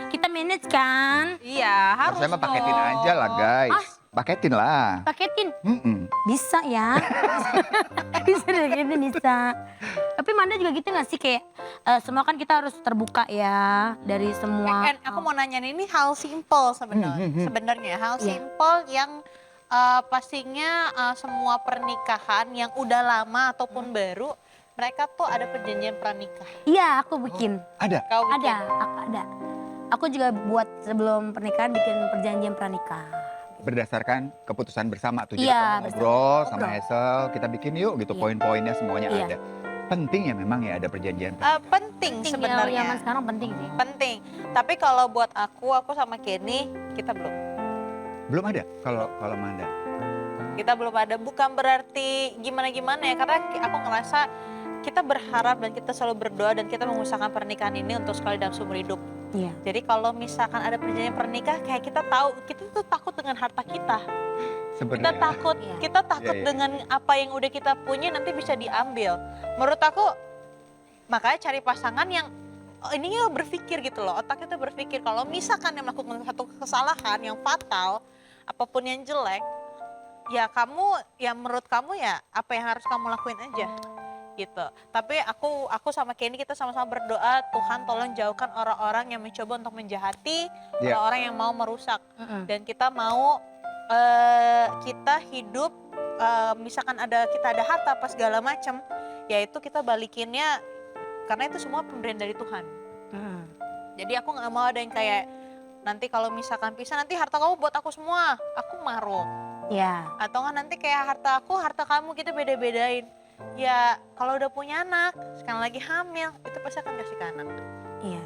kita manage kan. Iya, harus Harusnya mah paketin dong. aja lah guys. Paketin lah. Paketin. Mm-mm. Bisa ya. Bisa paketin bisa. Tapi Manda juga gitu gak sih kayak semua kan kita harus terbuka ya dari semua. Aku mau nanya nih, ini hal simple sebenarnya. Sebenarnya hal Iya. simple yang pastinya semua pernikahan yang udah lama ataupun baru, mereka tuh ada perjanjian pranikah. Iya, aku bikin. Ada. Kau bikin? Ada. Aku juga buat sebelum pernikahan bikin perjanjian pranikah. Berdasarkan keputusan bersama tuh. Jadi Iya, kamu ngobrol sama ngobrol. Hazel, kita bikin yuk gitu Iya. poin-poinnya semuanya Iya. ada. Penting ya memang ya ada perjanjian. Penting Zaman sebenarnya. sekarang penting sih. Penting. Tapi kalau buat aku sama Kenny, kita belum. Belum ada kalau Manda. Kita belum ada, bukan berarti gimana-gimana ya, karena aku ngerasa kita berharap dan kita selalu berdoa dan kita mengusahakan pernikahan ini untuk sekali dalam seumur hidup. Iya. Jadi kalau misalkan ada perjanjian pernikah, kayak kita tahu, kita tuh takut dengan harta kita. Kita Sebenarnya. takut, Iya. kita takut Iya, iya. dengan apa yang udah kita punya nanti bisa diambil. Menurut aku, makanya cari pasangan yang ini ya berpikir gitu loh, otaknya tuh berpikir kalau misalkan yang melakukan satu kesalahan yang fatal, apapun yang jelek, ya kamu, ya menurut kamu ya apa yang harus kamu lakuin aja gitu. Tapi aku sama Kenny kita sama-sama berdoa, Tuhan tolong jauhkan orang-orang yang mencoba untuk menjahati, Iya. orang-orang yang mau merusak. Mm-mm. Dan kita mau kita hidup, misalkan kita ada harta apa segala macam, yaitu kita balikinnya karena itu semua pemberian dari Tuhan. Mm-mm. Jadi aku nggak mau ada yang kayak nanti kalau misalkan pisah nanti harta kamu buat aku semua, aku maruk. Iya. Atau nggak nanti kayak harta aku, harta kamu kita beda-bedain. Ya kalau udah punya anak, sekarang lagi hamil, itu pasti akan kasih ke anak. Iya.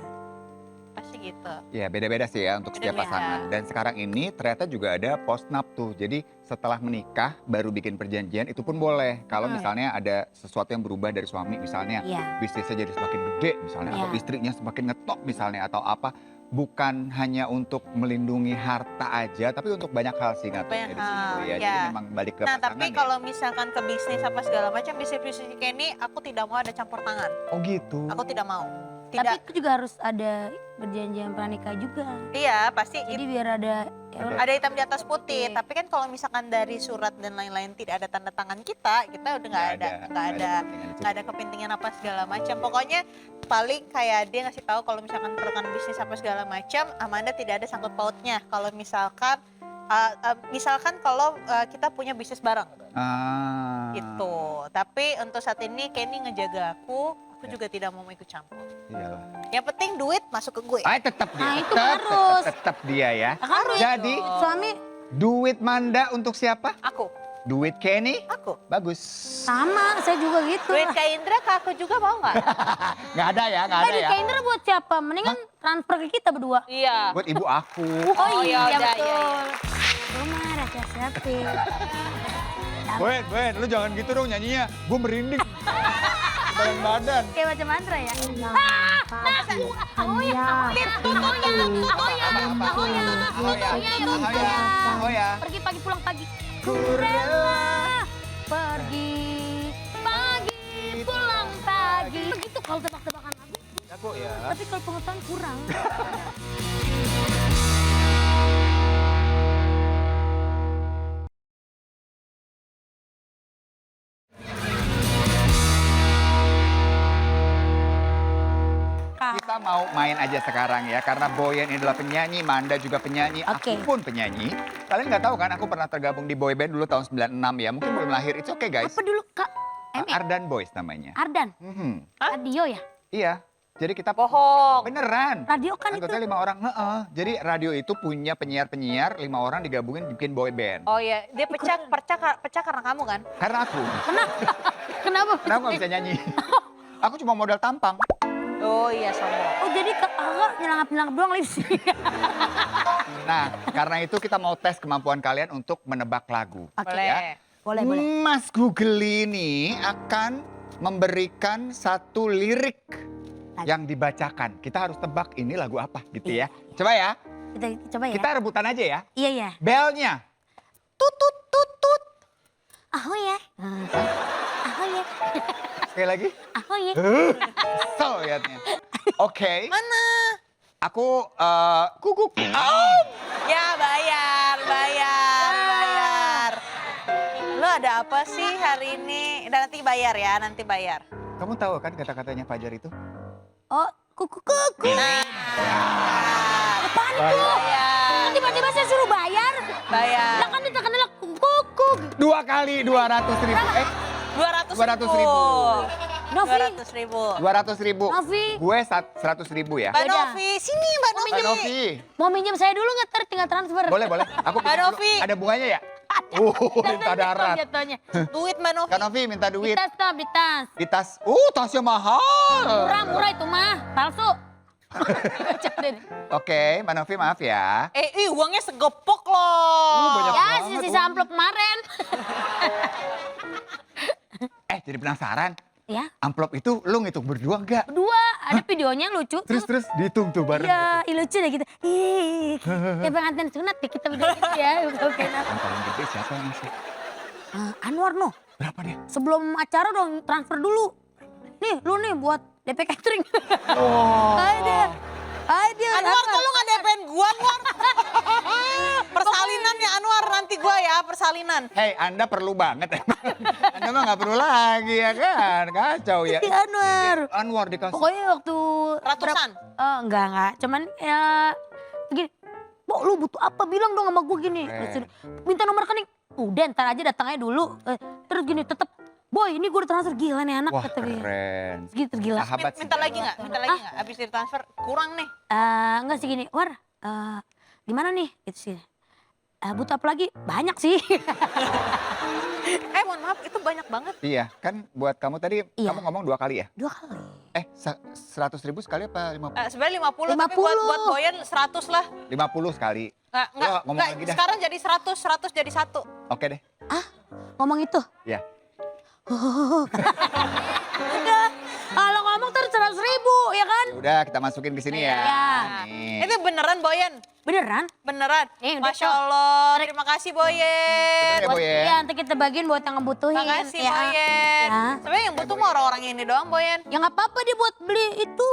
Pasti gitu. Ya beda-beda sih ya untuk setiap Beda-beda. pasangan. Dan sekarang ini ternyata juga ada postnap tuh. Jadi setelah menikah baru bikin perjanjian itu pun boleh. Kalau misalnya ada sesuatu yang berubah dari suami, misalnya Iya. bisnisnya jadi semakin gede misalnya, atau Iya. istrinya semakin ngetop misalnya, atau apa. Bukan hanya untuk melindungi harta aja, tapi untuk banyak hal sih ngaturnya Banyak di situ hal, ya. Jadi ya. memang balik ke Nah pasangan tapi ya. kalau misalkan ke bisnis apa segala macam, bisnis-bisnis Kenny, aku tidak mau ada campur tangan. Oh gitu. Aku tidak mau. Tapi Tidak. itu juga harus ada berjanjian pranikah juga. Iya, pasti Jadi biar ada ada hitam di atas putih. Oke. Tapi kan kalau misalkan dari surat dan lain-lain tidak ada tanda tangan kita udah nggak ada kepentingan apa segala macam. Pokoknya paling kayak dia ngasih tahu kalau misalkan rekan bisnis apa segala macam, Amanda tidak ada sangkut pautnya. Kalau misalkan kalau kita punya bisnis bareng gitu. Tapi untuk saat ini Kenny ngejaga aku juga tidak mau ikut campur. Iyalah. Yang penting duit masuk ke gue. Tetap dia. Nah, itu harus. Tetap dia ya. Harus. Jadi suami duit Manda untuk siapa? Aku. Duit Kenny? Aku. Bagus. sama, saya juga gitu. Duit Kak Indra ke aku juga mau nggak? Nggak ada ya, nggak ada Tadi ya. Kak Indra buat siapa? Mendingan transfer ke kita berdua. Iya. Buat ibu aku. Oh iya, ya udah, betul. iya, Rumah raja siapa? Ben, lu jangan gitu dong nyanyinya. Gue merinding. Badan. Kayak macam mantra ya? Ahoya. Pergi pagi pulang pagi. Kurela. Pergi pagi pulang pagi. Begitu kalau tebak-tebakan lagu. Aku ya. Tapi kalau pengetahuan kurang. Kita mau main aja sekarang ya, karena Boyen ini adalah penyanyi, Manda juga penyanyi, Oke. aku pun penyanyi. Kalian nggak tahu kan, aku pernah tergabung di boy band dulu tahun 96 ya, mungkin belum lahir, it's okay guys. Apa dulu Kak? Ardan Boys namanya. Ardan. Radio ya? Iya, jadi kita Bohong. beneran. Radio kan itu. Anggotanya 5 orang, jadi radio itu punya penyiar-penyiar 5 orang digabungin bikin boy band. Oh iya, dia pecah karena kamu kan? Karena aku, Kenapa? kenapa nggak bisa nyanyi? Aku cuma modal tampang. Oh iya sombong. Oh jadi kakak nyelangap-nyelangap doang lipsy. Nah, karena itu kita mau tes kemampuan kalian untuk menebak lagu. Oke. Ya. Boleh, boleh. Mas Google ini akan memberikan satu lirik yang dibacakan. Kita harus tebak ini lagu apa gitu ya. Coba ya, Kita coba ya. kita rebutan aja ya. Iya, iya. Belnya. Tutut tutut. Ahoy ya. Ahoy ya. Sekali lagi. Ahoy ya. So lihatnya. Oke. Mana? Aku kukuk. Ya bayar. Lo ada apa sih hari ini? Dan nanti bayar ya, nanti bayar. Kamu tahu kan kata-katanya Fajar itu? Oh, kuku kuku. Nah. Apaan itu? Bayar. Tiba-tiba saya suruh bayar. Bayar. Lah kan ditekan kuku. 2 kali 200.000. 200.000. Novi. 200.000. 200.000. Novi. Gue 100.000 ya. Mbak Yaudah. Novi, sini Mbak Novi. Mbak Novi. Mau minjem saya dulu nggak? Ntar tinggal transfer. Boleh. Aku Mbak pinjam dulu. Novi. Ada bunganya ya? Minta darat. Jatuhnya. Duit Mbak Novi. Kak Novi minta Di duit. tas, Tom, di tas. Di tas. Tasnya mahal. Murah itu mah. Palsu. Oke, Mbak Novi maaf ya. Uangnya segepok loh. Banyak Ya, banget sisa uang. amplop kemarin. Jadi penasaran. Ya, Amplop itu lu ngitung berdua enggak? berdua. Ada videonya lucu. Terus dihitung tuh bareng. Iya, lucu deh gitu. Kayak pengantin sunat deh kita video gitu ya. Oke, nah. Yang paling gede siapa yang ngasih? Anwar noh, Berapa deh? sebelum acara dong transfer dulu. Nih, lu nih buat DP catering. Oh. Ada. Anwar kok lu nggak DP-in gua Anwar? Persalinan ya Anwar, nanti gua ya persalinan. Hei, Anda perlu banget emang. Anda mah nggak perlu lagi ya kan? Kacau ya. Si Anwar. Anwar dikasih. Pokoknya waktu Ratusan? Enggak. Cuman ya gini. Bo, lu butuh apa? Bilang dong sama gue gini. Keren. Minta nomor rekening. Udah ntar aja datangnya dulu. Terus gini tetep. Boy ini gue udah transfer gila nih anak. Wah, kata dia. keren. Segitu gila. Sahabat Minta sih. lagi nggak? Minta lagi nggak? Abis ditransfer kurang nih. Enggak sih gini. War, gimana nih? Gitu sih. Butuh apa lagi? Banyak sih. Mohon maaf itu banyak banget. Iya, kan buat kamu tadi Iya. kamu ngomong 2 kali ya? 2 kali. 100.000 sekali apa 50? Sebenarnya 50, tapi buat Boyan 100 lah. 50 sekali. Nggak, ngomong lagi dah. sekarang jadi 100 jadi 1. Oke deh. Ngomong itu? Ya. Udah. Kalau ngomong terus 100.000 ya kan? Udah kita masukin ke sini ya. Iya. Nih. Itu beneran Boyan? Beneran? Beneran? Udah Masya Allah, terima kasih Boyen. Bener ya, Boyen? Iya, nanti kita bagiin buat yang ngebutuhin. Makasih ya. Boyen. Ya. Sebenarnya yang butuh mah orang-orang ini doang Boyen. Ya nggak apa-apa dia buat beli itu.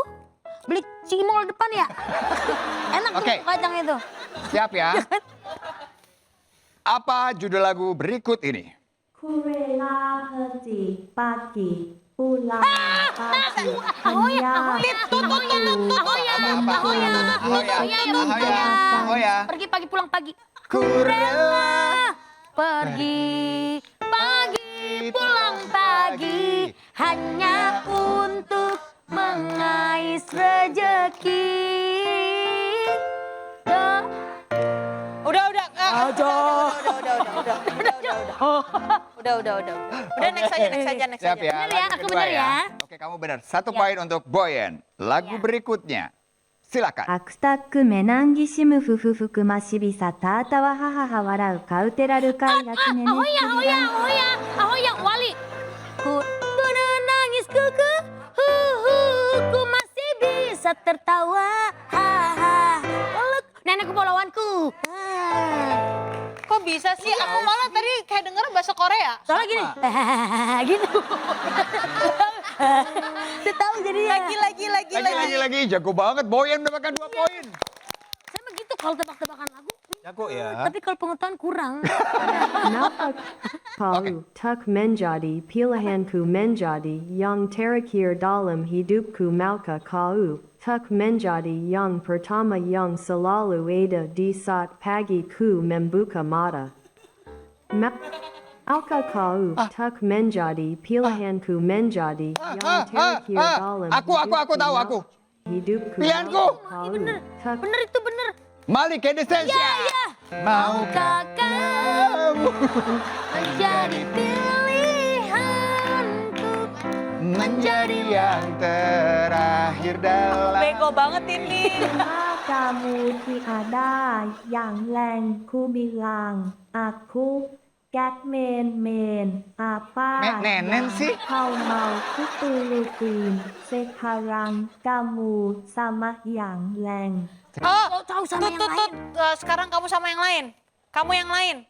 beli Cimol depan ya. Enak tuh Oke. kacang itu. Siap ya? Apa judul lagu berikut ini? Kurela hati pagi pulang pagi Ahoya, hanya Ahoya. Pergi pagi pulang pagi. Kurela Pergi pagi pulang pagi hanya untuk mengais rejeki. Udah. Udah next aja. Siap ya? Bener ya, lagu aku kedua bener ya. Oke, kamu benar. 1 poin untuk Boyen. Lagu berikutnya. Silakan. アクタックメナンギシムフフフクマシビサタータワハハハ笑うカウテラルカイラツネネ Ahoya, Wali. Ku nangis kuku, ku masih bisa tertawa. Peluk nenekku pahlawanku. Kok bisa sih? Aku malah tadi kayak denger bahasa Korea. Soalnya gini, gitu. Saya tahu jadinya. Lagi. Jago banget. Boyen mendapatkan 2 poin. Saya begitu kalau tebak-tebakan lagu. Jago ya. Tapi kalau pengetahuan kurang. Napak Palu Tuk Menjadi Pilahanku Menjadi Yang Terakir Dalam Hidupku Malka Kau Tuk Menjadi Yang Pertama Yang Selalu Ada Di Saat Pagi Ku Membuka Mata Malka Kau Tuk Menjadi Pilahanku Menjadi Yang Terakir Dalam Aku tahu aku. Hidupku Pilihanku. Bener itu bener. Malik Indonesia. Iya. Mau Kakak menjadi pilihanku. menjadi yang terakhir dalam. Bego banget ini. Kamu tiada yang lain ku bilang aku men apa Nenen yang sih. kau mau ku turutin sekarang kamu sama yang lain. Oh, tahu sama yang lain. Sekarang kamu sama yang lain. Kamu yang lain.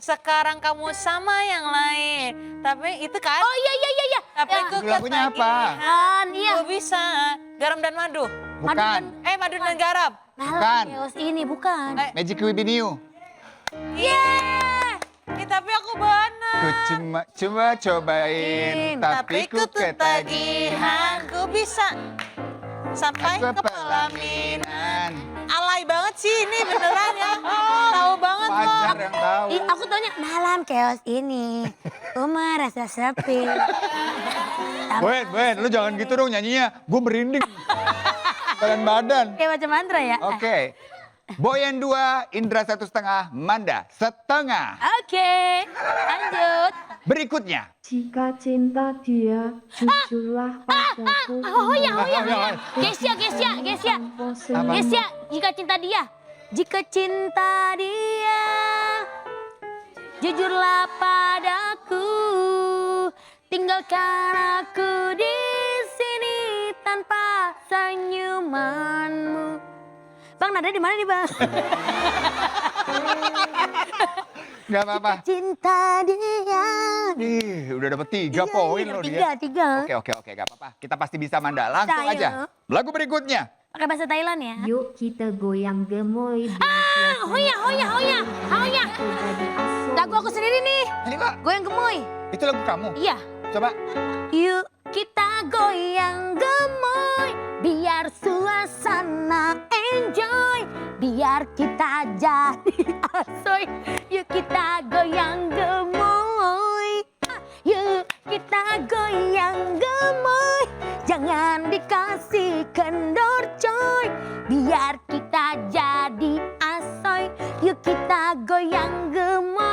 Sekarang kamu sama yang lain. Tapi itu kan. Oh iya. Tapi Ya. ku Lagunya apa? Kan, iya. Ku bisa. Garam dan madu. Bukan. Madu dan garam. Bukan. Chaos ini bukan. Magic Within You. Yeah. Tapi aku benar. Ku cuma cobain, tapi ku ketagihan. Ku bisa. Sampai Aku ke pelaminan. Alay banget sih ini beneran ya. Tahu banget loh. Pacar yang tahu. Ih, aku taunya malam chaos ini. Ku merasa sepi. Boyen, lu jangan gitu dong nyanyinya. Gue merinding. badan. Kayak macam mantra ya. Oke. Boyen 2, Indra 1,5, Manda 1,5. Oke, lanjut. Berikutnya. Jika cinta dia jujurlah padaku. Hoya. Gesia. Apa? Gesia, jika cinta dia. Jika cinta dia, jujurlah padaku. Tinggalkan aku di sini tanpa senyumanmu. Bang, nada di mana nih, Bang? Gak apa-apa. Cinta dia. Ih, udah dapet 3 poin loh dia. Tiga. Oke, gak apa-apa. Kita pasti bisa, Manda. Langsung Saya. aja. Lagu berikutnya. Pakai bahasa Thailand ya. Yuk kita goyang gemoy. Hoya. Lagu aku sendiri nih. Ini kok, Goyang gemoy. itu lagu kamu. Iya. Coba. Yuk kita goyang gemoy. Biar suasana enjoy. Biar kita jadi asoy. Yuk kita goyang gemoy. Yuk kita goyang gemoy. Jangan dikasih kendor coy. Biar kita jadi asoy. Yuk kita goyang gemoy.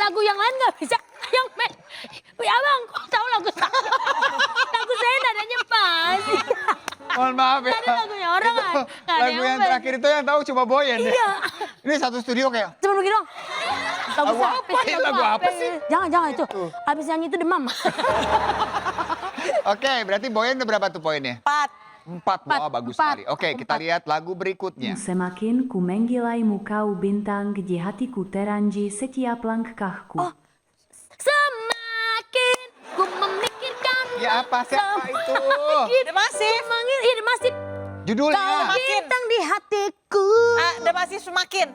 Lagu yang lain gak bisa. Yang ya bang, kok tahu lagu saya? Lagu saya nadanya pas. Mohon maaf ya. Tadi lagunya orang kan. Lagu yang terakhir itu yang tahu cuma Boyen deh. Iya. Ini satu studio kayak. Cuma begini dong. Lagu apa sih? Lagu apa sih? Jangan itu. Abis nyanyi itu demam. Oke, berarti Boyen udah berapa tuh poinnya? 4. Wah, bagus sekali. Oke, kita lihat lagu berikutnya. Semakin ku menggilaimu kau bintang di hatiku teranji setiap langkahku. Semakin Ya apa siapa itu? Demasif. Manggil, iya masih Judulnya. Semakin. bintang di hatiku. Demasif semakin.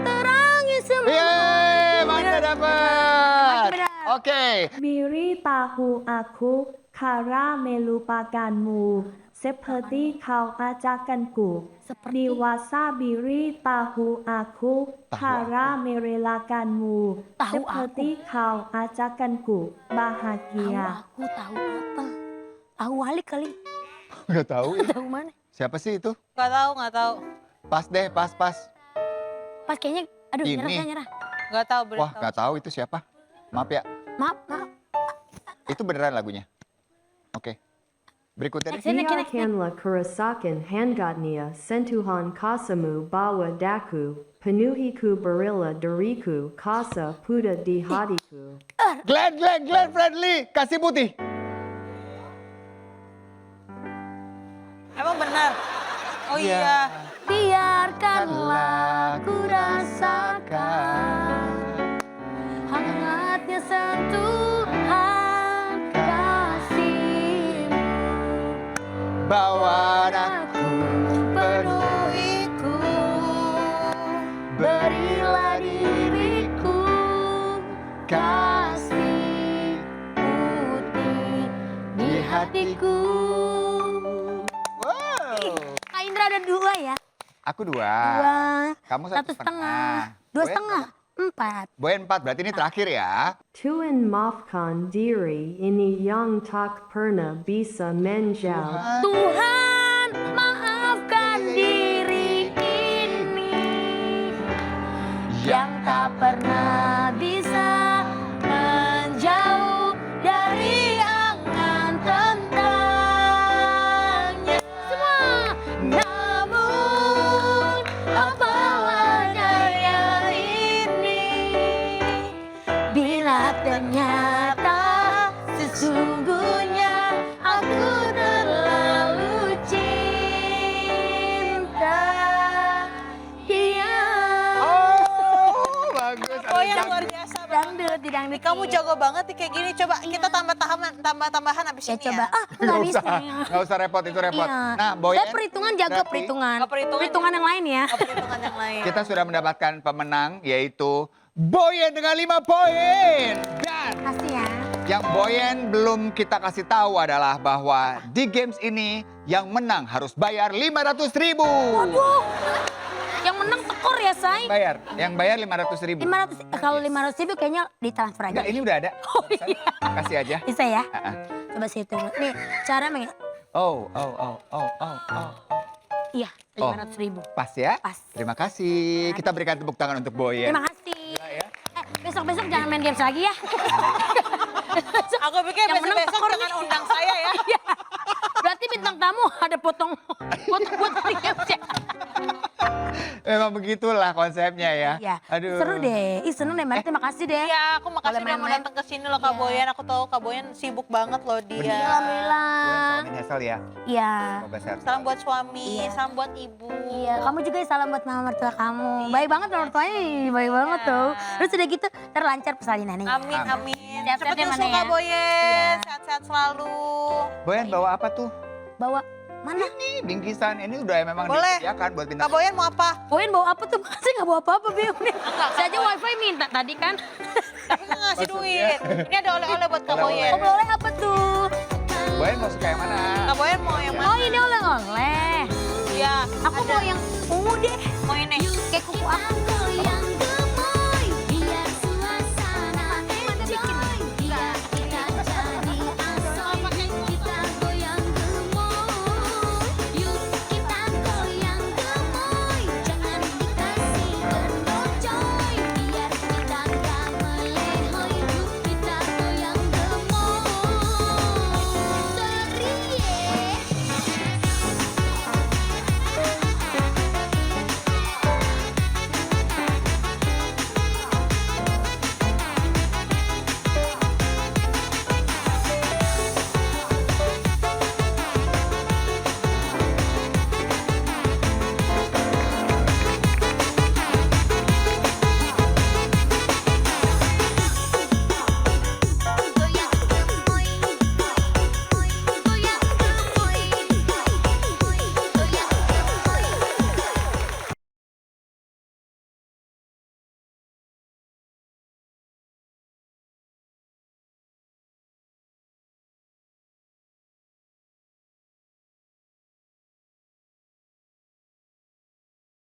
Terangi semua. Yeay, Manda dapat. Benar. Oke. Biri tahu aku karena melupakanmu seperti kau ajakanku. Seperti Dewasa biri tahu aku karena merelakanmu Tahu seperti kau ajakanku tahu bahagia. aku tahu apa? Tahu Wali kali. Gak tahu ya. Tahu mana? Siapa sih itu? Gak tahu, gak tahu. Pas deh, pas. Pas kayaknya, aduh Ini. nyerah. Gak tahu, boleh Wah, tahu. gak tahu itu siapa. Maaf ya. Maaf. Itu beneran lagunya. Oke. Berikutnya deh. Next. Diarkanlah kerusakan hangatnya sentuhan kasamu bawa daku, penuhiku berila diriku kasa puda di hatiku. Glenn Fredly, kasih putih. Emang benar? Oh Iya. iya. Biarkanlah ku rasakan hangatnya sentuhan kasihmu. Bawa aku Penuhiku, berilah diriku kasih putih di hatiku. Wow. Kak Indra ada 2 ya? Aku 2. Dua. Kamu 1,5. 2,5. 4. Boy 4, berarti ini terakhir ya. Tuan maafkan diri ini yang tak pernah bisa menjauh. Tuhan maafkan diri ini yang tak pernah bisa menjauh dari angan tentangnya. Semua. Namun apalah daya ini bila ternyata sesungguhnya aku terlalu cinta. Iya. Oh, bagus. Oh yang luar biasa banget. Dangdut, dangdut. Kamu jago banget nih kayak gini. Coba kita tambah-tambahan abis Ya ini coba. ya. Nggak bisa. Nggak usah repot, itu repot. Iya. Nah, Boy Saya perhitungan jaga berarti perhitungan. Oh, perhitungan. Perhitungan yang lain ya. Oh, perhitungan yang lain. kita sudah mendapatkan pemenang yaitu Boyen dengan 5 poin. Dan Kasih ya. yang Boyen belum kita kasih tahu adalah bahwa di games ini yang menang harus bayar 500.000. Yang menang tekor ya, Say. Yang bayar 500.000. 500, kalau 500 ribu kayaknya ditransfer aja. Enggak, ini udah ada. Oh iya. Kasih aja. Bisa ya? Ah, ah. Coba saya tunggu. Nih, cara mengen. Oh. Iya, 500.000. Pas ya? Pas. Terima kasih. Kita berikan tepuk tangan untuk Boyen. Terima kasih. Ya. Besok-besok jangan main games lagi ya. Aku pikir Yang menang besok-besok tekor jangan nih. undang saya ya. Berarti bintang tamu ada potong di games ya. Memang begitulah konsepnya ya. Iya. Aduh. Seru deh. Ih, seneng deh. Mari terima kasih deh. Iya, aku makasih Boleh udah mau main-main. datang ke sini loh Kak Iya. Boyan. Aku tahu Kak Boyan sibuk banget loh dia. Bener. Boyen Alhamdulillah. suaminya Sel ya. Iya. Semoga sehat. Salam buat suami, Iya. salam buat ibu. Iya, kamu juga salam buat mama mertua kamu. Baik banget loh mertuanya, baik banget tuh. Terus udah gitu terlancar persalinannya. Amin, Amin. amin. Sehat-sehat Cepet ya, nyusul Mana, Kak ya? Boyen. Iya. Sehat-sehat selalu. Boyen bawa apa tuh? Bawa mana? Ini bingkisan. Ini udah memang Boleh. disediakan buat bintang. Kak Boyan mau apa? Boyen bawa apa tuh? Saya nggak bawa apa-apa, Bim. Saya aja wifi minta tadi kan. Tapi nggak ngasih Maksudnya? duit. Ini ada oleh-oleh buat Kak Oleh-oleh. Boyen. Oh, boleh apa tuh? Boyen mau suka yang mana? Kak Boyen mau yang mana? Oh, ini oleh-oleh. Iya. Aku mau yang ungu deh. Mau ini. Kayak kuku aku.